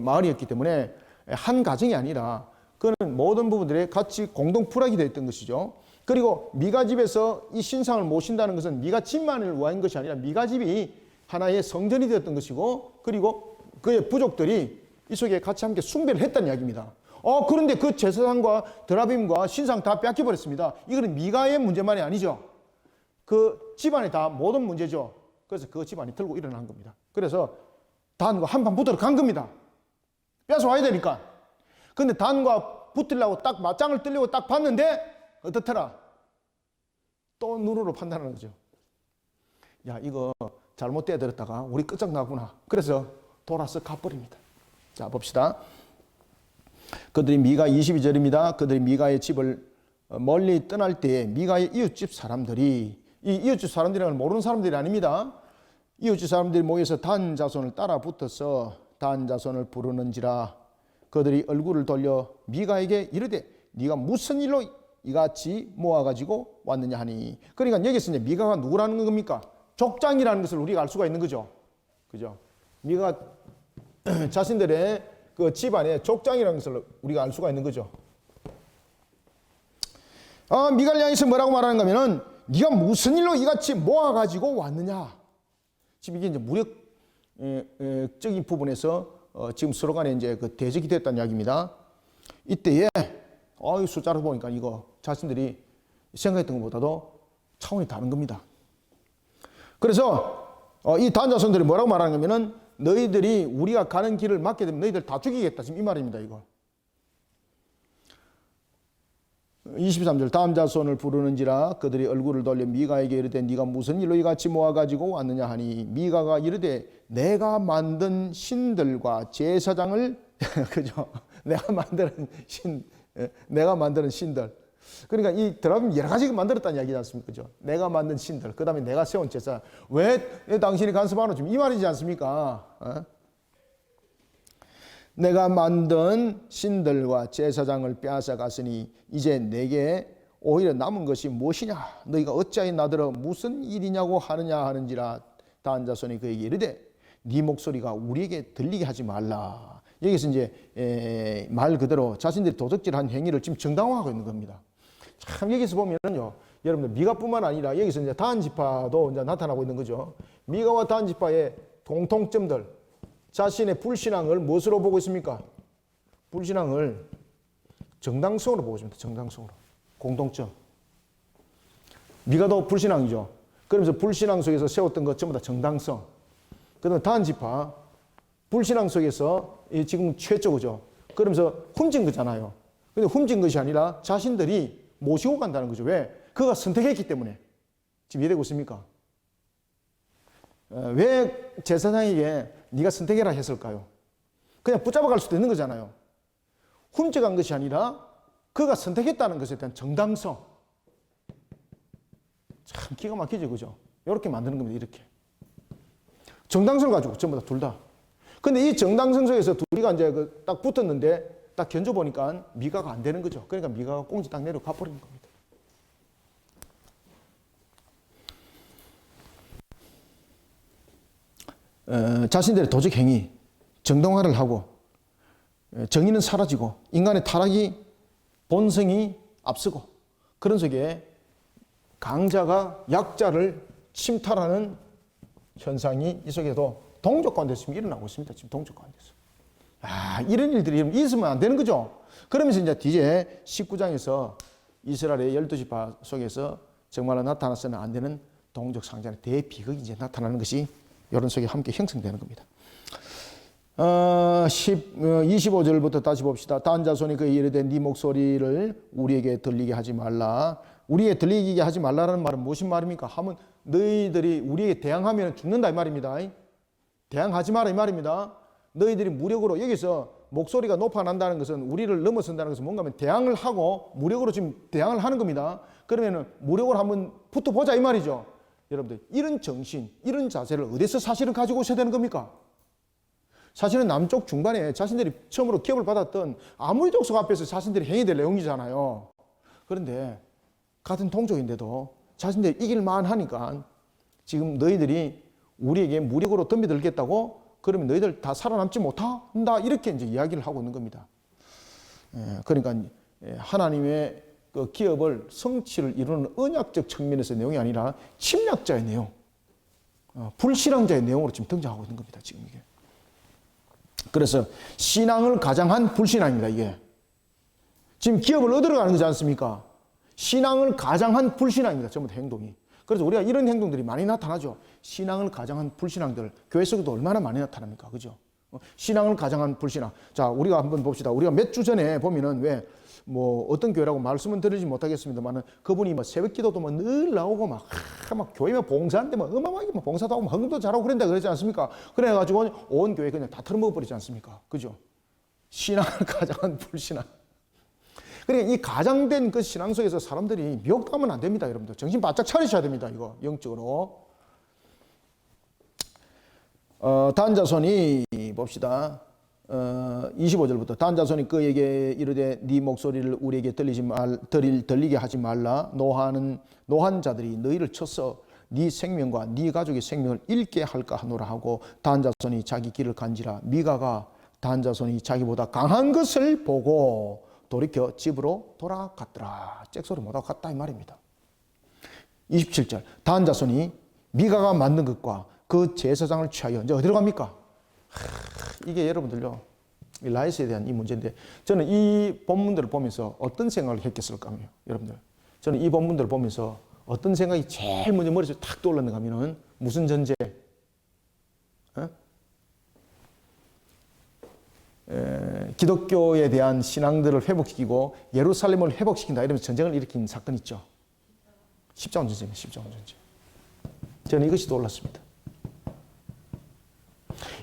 마을이었기 때문에 한 가정이 아니라 그는 모든 부분들에 같이 공동 부락이 되어 있던 것이죠. 그리고 미가 집에서 이 신상을 모신다는 것은 미가 집만을 위한 것이 아니라 미가 집이 하나의 성전이 되었던 것이고 그리고 그의 부족들이 이 속에 같이 함께 숭배를 했다는 이야기입니다. 그런데 그 제사장과 드라빔과 신상 다 뺏겨버렸습니다. 이거는 미가의 문제만이 아니죠. 그 집안이 다 모든 문제죠. 그래서 그 집안이 들고 일어난 겁니다. 그래서 단과 한판 붙으러 간 겁니다. 뺏어와야 되니까. 근데 단과 붙으려고 딱 맞짱을 뜨려고 딱 봤는데 어떻더라? 또 눈으로 판단하는 거죠. 야, 이거 잘못 떼들었다가 우리 끝장나구나. 그래서 돌아서 가버립니다. 자, 봅시다. 그들이 미가 22절입니다. 그들이 미가의 집을 멀리 떠날 때에 미가의 이웃집 사람들이 이 이웃집 사람들이란 모르는 사람들이 아닙니다. 이웃집 사람들이 모여서 단 자손을 따라 붙어서 단 자손을 부르는지라 그들이 얼굴을 돌려 미가에게 이르되 네가 무슨 일로 이같이 모아가지고 왔느냐 하니 그러니까 여기서 이제 미가가 누구라는 겁니까? 족장이라는 것을 우리가 알 수가 있는 거죠. 그죠? 미가가 자신들의 그 집안의 족장이라는 것을 우리가 알 수가 있는 거죠. 미가를 향해서 뭐라고 말하는가 하면은 네가 무슨 일로 이같이 모아가지고 왔느냐. 지금 이게 이제 무력적인 부분에서 지금 서로 간에 이제 그 대적이 됐다는 이야기입니다. 이때에 숫자를 보니까 이거 자신들이 생각했던 것보다도 차원이 다른 겁니다. 그래서 이 단자손들이 뭐라고 말하는 거면은 너희들이 우리가 가는 길을 막게 되면 너희들 다 죽이겠다. 지금 이 말입니다, 이거. 23절 다음 자손을 부르는지라 그들이 얼굴을 돌려 미가에게 이르되 네가 무슨 일로 이같이 모아가지고 왔느냐 하니 미가가 이르되 내가 만든 신들과 제사장을 그죠? 내가 만드는 신들. 그러니까 이 드라마 여러 가지 만들었다는 이야기지 않습니까? 그죠? 내가 만든 신들. 그 다음에 내가 세운 제사. 왜 당신이 간섭하노? 지금 이 말이지 않습니까? 내가 만든 신들과 제사장을 빼앗아 갔으니 이제 내게 오히려 남은 것이 무엇이냐? 너희가 어찌하여 나더러 무슨 일이냐고 하느냐 하는지라. 다한 자손이 그에게 이르되 네 목소리가 우리에게 들리게 하지 말라. 여기서 이제 말 그대로 자신들이 도적질한 행위를 지금 정당화하고 있는 겁니다. 참 여기서 보면은요, 여러분들 미가뿐만 아니라 여기서 이제 다한 지파도 이제 나타나고 있는 거죠. 미가와 다한 지파의 공통점들, 자신의 불신앙을 무엇으로 보고 있습니까? 불신앙을 정당성으로 보고 있습니다. 정당성으로. 공통점. 미가도 불신앙이죠. 그러면서 불신앙 속에서 세웠던 것 전부 다 정당성. 그다음에 다한 지파 불신앙 속에서 지금 최초죠. 그러면서 훔친 거잖아요. 근데 훔친 것이 아니라 자신들이 모시고 간다는 거죠. 왜? 그가 선택했기 때문에. 지금 이해되고 있습니까? 왜 제사장에게 네가 선택해라 했을까요? 그냥 붙잡아 갈 수도 있는 거잖아요. 훔쳐간 것이 아니라 그가 선택했다는 것에 대한 정당성. 참 기가 막히죠, 그죠? 이렇게 만드는 겁니다, 이렇게. 정당성을 가지고 전부 다 둘 다. 근데 이 정당성 속에서 둘이가 이제 딱 붙었는데 딱 견줘보니까 미가가 안 되는 거죠. 그러니까 미가가 꽁지 딱 내려가 버리는 겁니다. 자신들의 도적 행위, 정당화를 하고 정의는 사라지고 인간의 타락이 본성이 앞서고 그런 속에 강자가 약자를 침탈하는 현상이 이 속에도 동족 가운데서 지금 일어나고 있습니다. 지금 동족 가운데서. 이런 일들이 있으면 안 되는 거죠. 그러면서 이제 뒤에 19장에서 이스라엘의 12지파 속에서 정말로 나타나서는 안 되는 동족 상잔의 대비극이 이제 나타나는 것이 이런 속에 함께 형성되는 겁니다. 25절부터 다시 봅시다. 다한 자손이 그에게 이르되 네 목소리를 우리에게 들리게 하지 말라. 우리에게 들리게 하지 말라는 말은 무슨 말입니까? 하면 너희들이 우리에게 대항하면 죽는다 이 말입니다. 대항하지 마라 이 말입니다. 너희들이 무력으로 여기서 목소리가 높아난다는 것은 우리를 넘어선다는 것은 뭔가 하면 대항을 하고 무력으로 지금 대항을 하는 겁니다. 그러면은 무력으로 한번 붙어보자 이 말이죠. 여러분들 이런 정신, 이런 자세를 어디서 사실은 가지고 오셔야 되는 겁니까? 사실은 남쪽 중간에 자신들이 처음으로 기업을 받았던 아무리 족속 앞에서 자신들이 행위될 내용이잖아요. 그런데 같은 동족인데도 자신들이 이길 만하니까 지금 너희들이 우리에게 무력으로 덤벼들겠다고 그러면 너희들 다 살아남지 못한다 이렇게 이제 이야기를 하고 있는 겁니다. 그러니까 하나님의 그 기업을 성취를 이루는 언약적 측면에서의 내용이 아니라 침략자의 내용, 불신앙자의 내용으로 지금 등장하고 있는 겁니다. 지금 이게. 그래서 신앙을 가장한 불신앙입니다. 이게 지금 기업을 얻으러 가는 거지 않습니까? 신앙을 가장한 불신앙입니다. 전부 다 행동이. 그래서 우리가 이런 행동들이 많이 나타나죠. 신앙을 가장한 불신앙들 교회 속에도 얼마나 많이 나타납니까? 그죠? 신앙을 가장한 불신앙. 자, 우리가 한번 봅시다. 우리가 몇 주 전에 보면은 왜 뭐 어떤 교회라고 말씀은 드리지 못하겠습니다만은 그분이 뭐 새벽 기도도 뭐 늘 나오고 막 교회면 봉사하는데 뭐 어마어마하게 뭐 봉사도 하고 헌금도 잘하고 그런다 그러지 않습니까? 그래가지고 온 교회 그냥 다 털어먹어 버리지 않습니까? 그죠? 신앙을 가장한 불신앙. 그러니까 이 가장된 그 신앙 속에서 사람들이 미혹당하면 안 됩니다, 여러분들. 정신 바짝 차리셔야 됩니다, 이거 영적으로. 다한 자손이 봅시다. 25절부터 다한 자손이 그에게 이르되 네 목소리를 우리에게 들리게 하지 말라. 노한 자들이 너희를 쳐서 네 생명과 네 가족의 생명을 잃게 할까 하노라 하고 다한 자손이 자기 길을 간지라. 미가가 다한 자손이 자기보다 강한 것을 보고 돌이켜 집으로 돌아갔더라. 잭소리 못하고 갔다 이 말입니다. 27절 다한 자손이 미가가 만든 것과 그 제사장을 취하여 이제 어디로 갑니까? 이게 여러분들요 라이스에 대한 이 문제인데 저는 이 본문들을 보면서 어떤 생각을 했겠을까요? 여러분들 저는 이 본문들을 보면서 어떤 생각이 제일 먼저 머릿속에 탁 떠올랐는가 하면은 무슨 전제? 기독교에 대한 신앙들을 회복시키고 예루살렘을 회복시킨다 이러면서 전쟁을 일으킨 사건이 있죠. 십자군 전쟁입니다. 십자군 전쟁. 저는 이것이 놀랐습니다.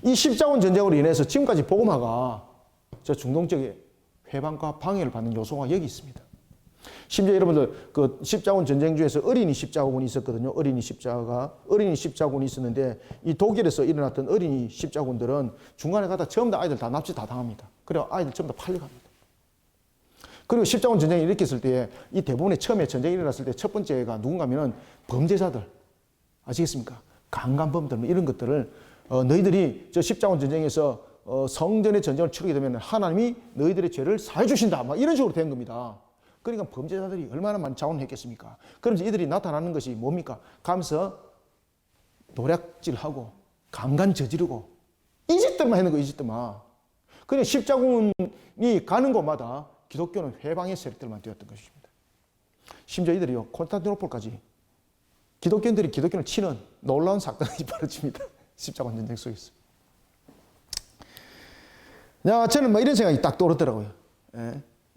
이 십자군 전쟁으로 인해서 지금까지 복음화가 저 중동 지역에 회방과 방해를 받는 요소가 여기 있습니다. 심지어 여러분들 그 십자군 전쟁 중에서 어린이 십자군이 있었거든요. 어린이 십자군이 있었는데 이 독일에서 일어났던 어린이 십자군들은 중간에 가다 전부 다 아이들 다 납치 다 당합니다. 그리고 아이들 전부 다 팔려갑니다. 그리고 십자군 전쟁이 일으켰을 때 이 대부분의 처음에 전쟁이 일어났을 때 첫 번째가 누군가면은 범죄자들 아시겠습니까? 강간범들 이런 것들을 너희들이 저 십자군 전쟁에서 성전의 전쟁을 치르게 되면 하나님이 너희들의 죄를 사해 주신다. 막 이런 식으로 된 겁니다. 그러니까 범죄자들이 얼마나 많이 자원했겠습니까? 그러면서 이들이 나타나는 것이 뭡니까? 가면서 노략질하고 강간 저지르고 이 짓들만 하는 거예요. 이 짓들만. 그냥 십자군이 가는 곳마다 기독교는 회방의 세력들만 되었던 것입니다. 심지어 이들이요 콘스탄티노플까지 기독교인들이 기독교를 치는 놀라운 사건이 벌어집니다. 십자군 전쟁 속에서. 저는 뭐 이런 생각이 딱 떠오르더라고요.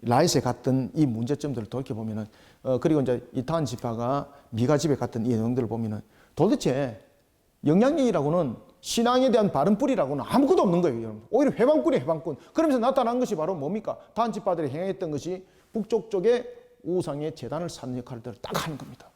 라이스에 갔던 이 문제점들을 돌이켜보면은, 그리고 이제 이 다한 지파가 미가 집에 갔던 이 내용들을 보면은 도대체 영향력이라고는 신앙에 대한 바른 뿌리라고는 아무것도 없는 거예요, 여러분. 오히려 회방꾼이에요, 회방꾼. 그러면서 나타난 것이 바로 뭡니까? 다한 지파들이 행했던 것이 북쪽 쪽에 우상의 제단을 쌓는 역할을 딱 하는 겁니다.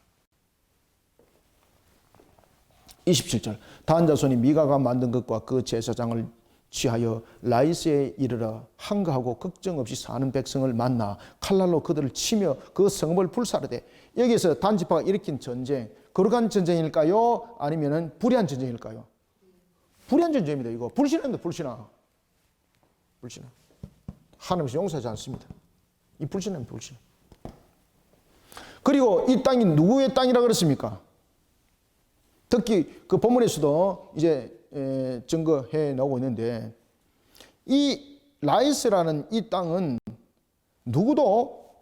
27절. 다한 자손이 미가가 만든 것과 그 제사장을 취하여 라이스에 이르러 한가하고 걱정 없이 사는 백성을 만나 칼날로 그들을 치며 그 성읍을 불사르되. 여기에서 단지파가 일으킨 전쟁, 거룩한 전쟁일까요? 아니면은 불의한 전쟁일까요? 불의한 전쟁입니다. 이거 불신합니다. 불신하. 하나님께서 용서하지 않습니다. 이 불신합니다. 불신. 그리고 이 땅이 누구의 땅이라 그랬습니까? 특히 그 본문에서도 이제 증거해 나오고 있는데, 이 라이스라는 이 땅은 누구도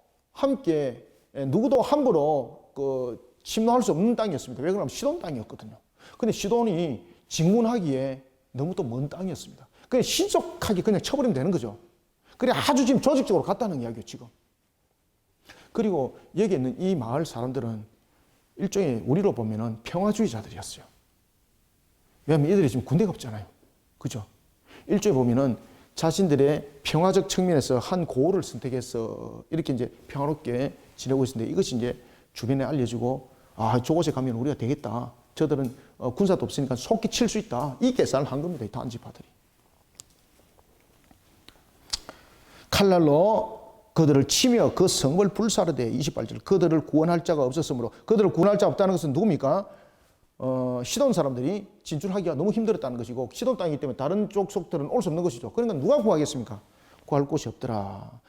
함부로 그 침노할 수 없는 땅이었습니다. 왜 그러냐면 시돈 땅이었거든요. 근데 시돈이 진군하기에 너무 또 먼 땅이었습니다. 그냥 신속하게 그냥 쳐버리면 되는 거죠. 그래 아주 지금 조직적으로 갔다는 이야기예요, 지금. 그리고 여기 있는 이 마을 사람들은 일종의 우리로 보면은 평화주의자들이었어요. 왜냐하면 이들이 지금 군대가 없잖아요. 그죠? 일종의 보면은 자신들의 평화적 측면에서 한 고을을 선택해서 이렇게 이제 평화롭게 지내고 있는데, 이것이 이제 주변에 알려지고, 저곳에 가면 우리가 되겠다. 저들은 군사도 없으니까 속히 칠 수 있다. 이 계산을 한 겁니다. 이 단지파들이. 칼날로 그들을 치며 그 성을 불사르되. 28절. 그들을 구원할 자가 없었으므로. 그들을 구원할 자가 없다는 것은 누굽니까? 시돈 사람들이 진출하기가 너무 힘들었다는 것이고, 시돈 땅이기 때문에 다른 쪽 속들은 올 수 없는 것이죠. 그러니까 누가 구하겠습니까? 구할 곳이 없더라.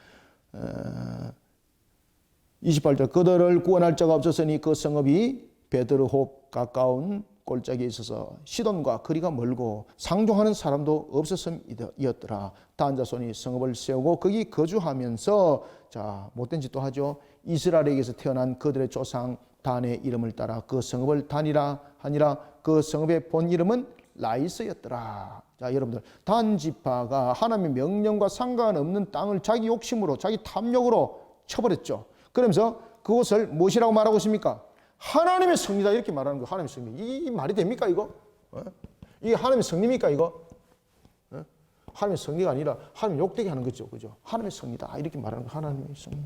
28절. 그들을 구원할 자가 없었으니 그 성읍이 베드르홉 가까운 골짜기에 있어서 시돈과 거리가 멀고 상종하는 사람도 없었음이었더라. 다한 자손이 성읍을 세우고 거기 거주하면서, 자, 못된 짓도 하죠. 이스라엘에게서 태어난 그들의 조상 단의 이름을 따라 그 성읍을 단이라 하니라. 그 성읍의 본 이름은 라이스였더라. 자, 여러분들, 단 지파가 하나님의 명령과 상관없는 땅을 자기 욕심으로, 자기 탐욕으로 쳐버렸죠. 그러면서 그것을 무엇이라고 말하고 있습니까? 하나님의 성리다, 이렇게 말하는 거. 하나님의 성리. 이 말이 됩니까, 이거? 이게 하나님의 성리입니까, 이거? 하나님의 성리가 아니라 하나님 욕되게 하는 거죠. 그죠? 하나님의 성리다, 이렇게 말하는 거. 하나님의 성리.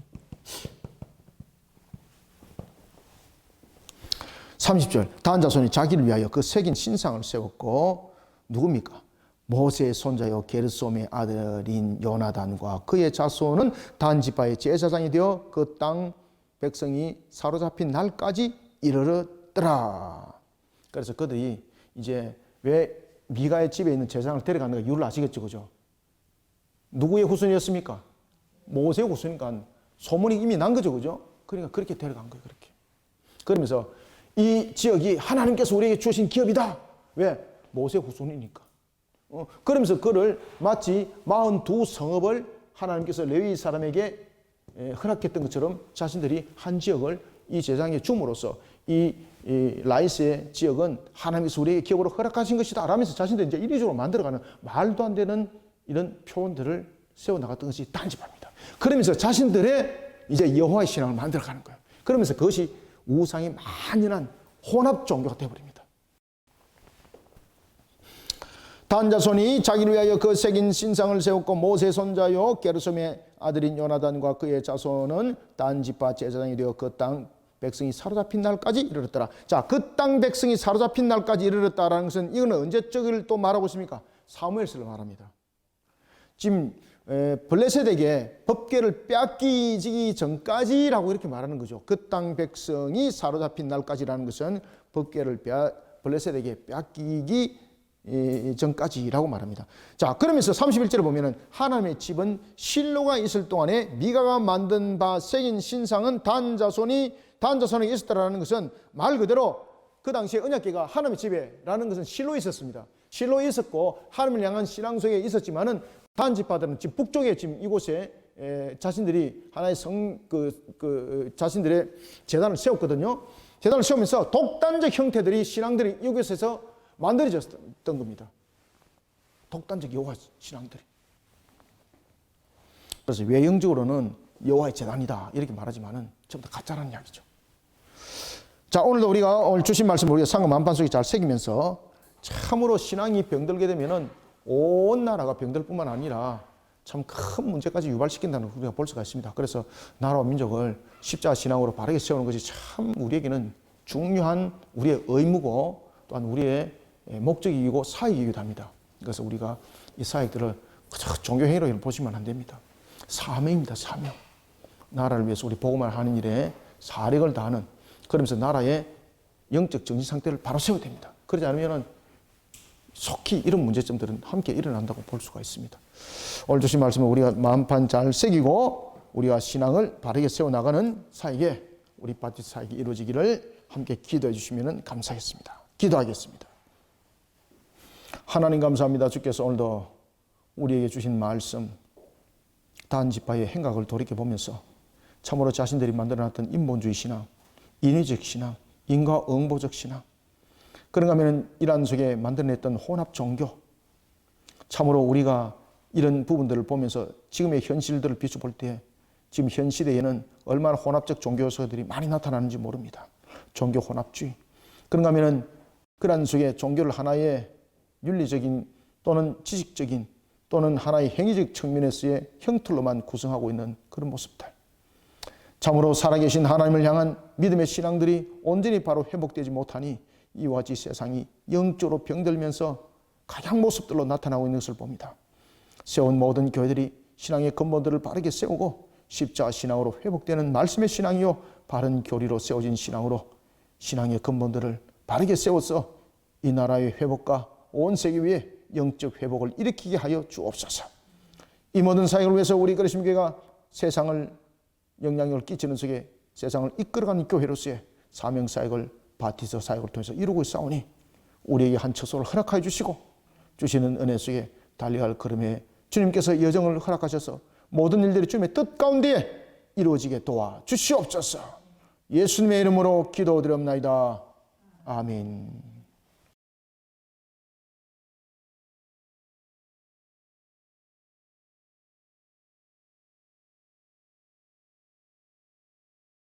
30절. 다한 자손이 자기를 위하여 그 새긴 신상을 세웠고, 누굽니까? 모세의 손자요 게르솜의 아들인 요나단과 그의 자손은 단 지파의 제사장이 되어 그 땅 백성이 사로잡힌 날까지 이르렀더라. 그래서 그들이 이제 왜 미가의 집에 있는 제사장을 데려가는가 이유를 아시겠죠, 그죠? 누구의 후손이었습니까? 모세의 후손이니까 소문이 이미 난 거죠, 그죠? 그러니까 그렇게 데려간 거예요, 그렇게. 그러면서 이 지역이 하나님께서 우리에게 주신 기업이다. 왜? 모세의 후손이니까. 그러면서 그를 마치 42성읍을 하나님께서 레위 사람에게 허락했던 것처럼 자신들이 한 지역을 이 제사장에 줌으로써 이 라이스의 지역은 하나님께서 우리에게 기업으로 허락하신 것이다 라면서 자신들이 이제 이리저리 만들어가는 말도 안 되는 이런 표현들을 세워나갔던 것이 단지파입니다. 그러면서 자신들의 이제 여호와의 신앙을 만들어가는 거예요. 그러면서 그것이 우상이 만연한 혼합 종교가 되어버립니다. 단 자손이 자기를 위하여 그 새긴 신상을 세웠고 모세 손자요 게르솜의 아들인 요나단과 그의 자손은 단 지파 제사장이 되어 그 땅 백성이 사로잡힌 날까지 이르렀더라. 자, 그 땅 백성이 사로잡힌 날까지 이르렀다라는 것은 이거는 언제적을 또 말하고 있습니까? 사무엘서를 말합니다. 지금 블레셋에게 법궤를 빼앗기기 전까지라고 이렇게 말하는 거죠. 그 땅 백성이 사로잡힌 날까지라는 것은 법궤를 블레셋에게 빼앗기기 전까지라고 말합니다. 자, 그러면서 31절에 보면은 하나님의 집은 실로가 있을 동안에 미가가 만든 바 새긴 신상은 단 자손에 있었다라는 것은 말 그대로 그 당시에 언약궤가 하나님의 집에라는 것은 실로에 있었습니다. 실로에 있었고 하나님을 향한 신앙 속에 있었지만은 단 지파들은 지금 북쪽에 지금 이곳에 자신들이 하나의 자신들의 재단을 세웠거든요. 재단을 세우면서 독단적 형태들이 신앙들이 이곳에서 만들어졌던 겁니다. 독단적 여호와 신앙들이. 그래서 외형적으로는 여호와의 재단이다 이렇게 말하지만은 전부 다 가짜라는 이야기죠. 자, 오늘도 우리가 오늘 주신 말씀을 우리가 상금 만판 속에 잘 새기면서 참으로 신앙이 병들게 되면은 온 나라가 병들 뿐만 아니라 참 큰 문제까지 유발시킨다는 걸 우리가 볼 수가 있습니다. 그래서 나라와 민족을 십자가 신앙으로 바르게 세우는 것이 참 우리에게는 중요한 우리의 의무고 또한 우리의 목적이고 사역이기도 합니다. 그래서 우리가 이 사역들을 그저 종교행위로 보시면 안 됩니다. 사명입니다. 사명. 나라를 위해서 우리 복음을 하는 일에 사력을 다하는, 그러면서 나라의 영적 정신 상태를 바로 세워야 됩니다. 그러지 않으면 속히 이런 문제점들은 함께 일어난다고 볼 수가 있습니다. 오늘 주신 말씀은 우리가 마음판 잘 새기고 우리가 신앙을 바르게 세워나가는 사역에 우리 바티스트 사역이 이루어지기를 함께 기도해 주시면 감사하겠습니다. 기도하겠습니다. 하나님 감사합니다. 주께서 오늘도 우리에게 주신 말씀, 단 지파의 행각을 돌이켜보면서 참으로 자신들이 만들어놨던 인본주의 신앙, 인위적 신앙, 인과응보적 신앙, 그런가 하면 이러한 속에 만들어냈던 혼합 종교, 참으로 우리가 이런 부분들을 보면서 지금의 현실들을 비춰볼 때 지금 현 시대에는 얼마나 혼합적 종교 요소들이 많이 나타나는지 모릅니다. 종교 혼합주의. 그런가 하면 그러한 속에 종교를 하나의 윤리적인 또는 지식적인 또는 하나의 행위적 측면에서의 형틀로만 구성하고 있는 그런 모습들. 참으로 살아계신 하나님을 향한 믿음의 신앙들이 온전히 바로 회복되지 못하니 이와 같이 세상이 영적으로 병들면서 가장 모습들로 나타나고 있는 것을 봅니다. 세운 모든 교회들이 신앙의 근본들을 바르게 세우고 십자가 신앙으로 회복되는 말씀의 신앙이요 바른 교리로 세워진 신앙으로 신앙의 근본들을 바르게 세워서 이 나라의 회복과 온 세계 위에 영적 회복을 일으키게 하여 주옵소서. 이 모든 사역을 위해서 우리 그리스도 교회가 세상을 영향력을 끼치는 속에 세상을 이끌어가는 교회로서의 사명 사역을 바티스트 사역을 통해서 이루고 있사오니 우리에게 한 처소를 허락하여 주시고 주시는 은혜 속에 달려갈 걸음에 주님께서 여정을 허락하셔서 모든 일들이 주님의 뜻 가운데 이루어지게 도와주시옵소서. 예수님의 이름으로 기도드립나이다. 아멘.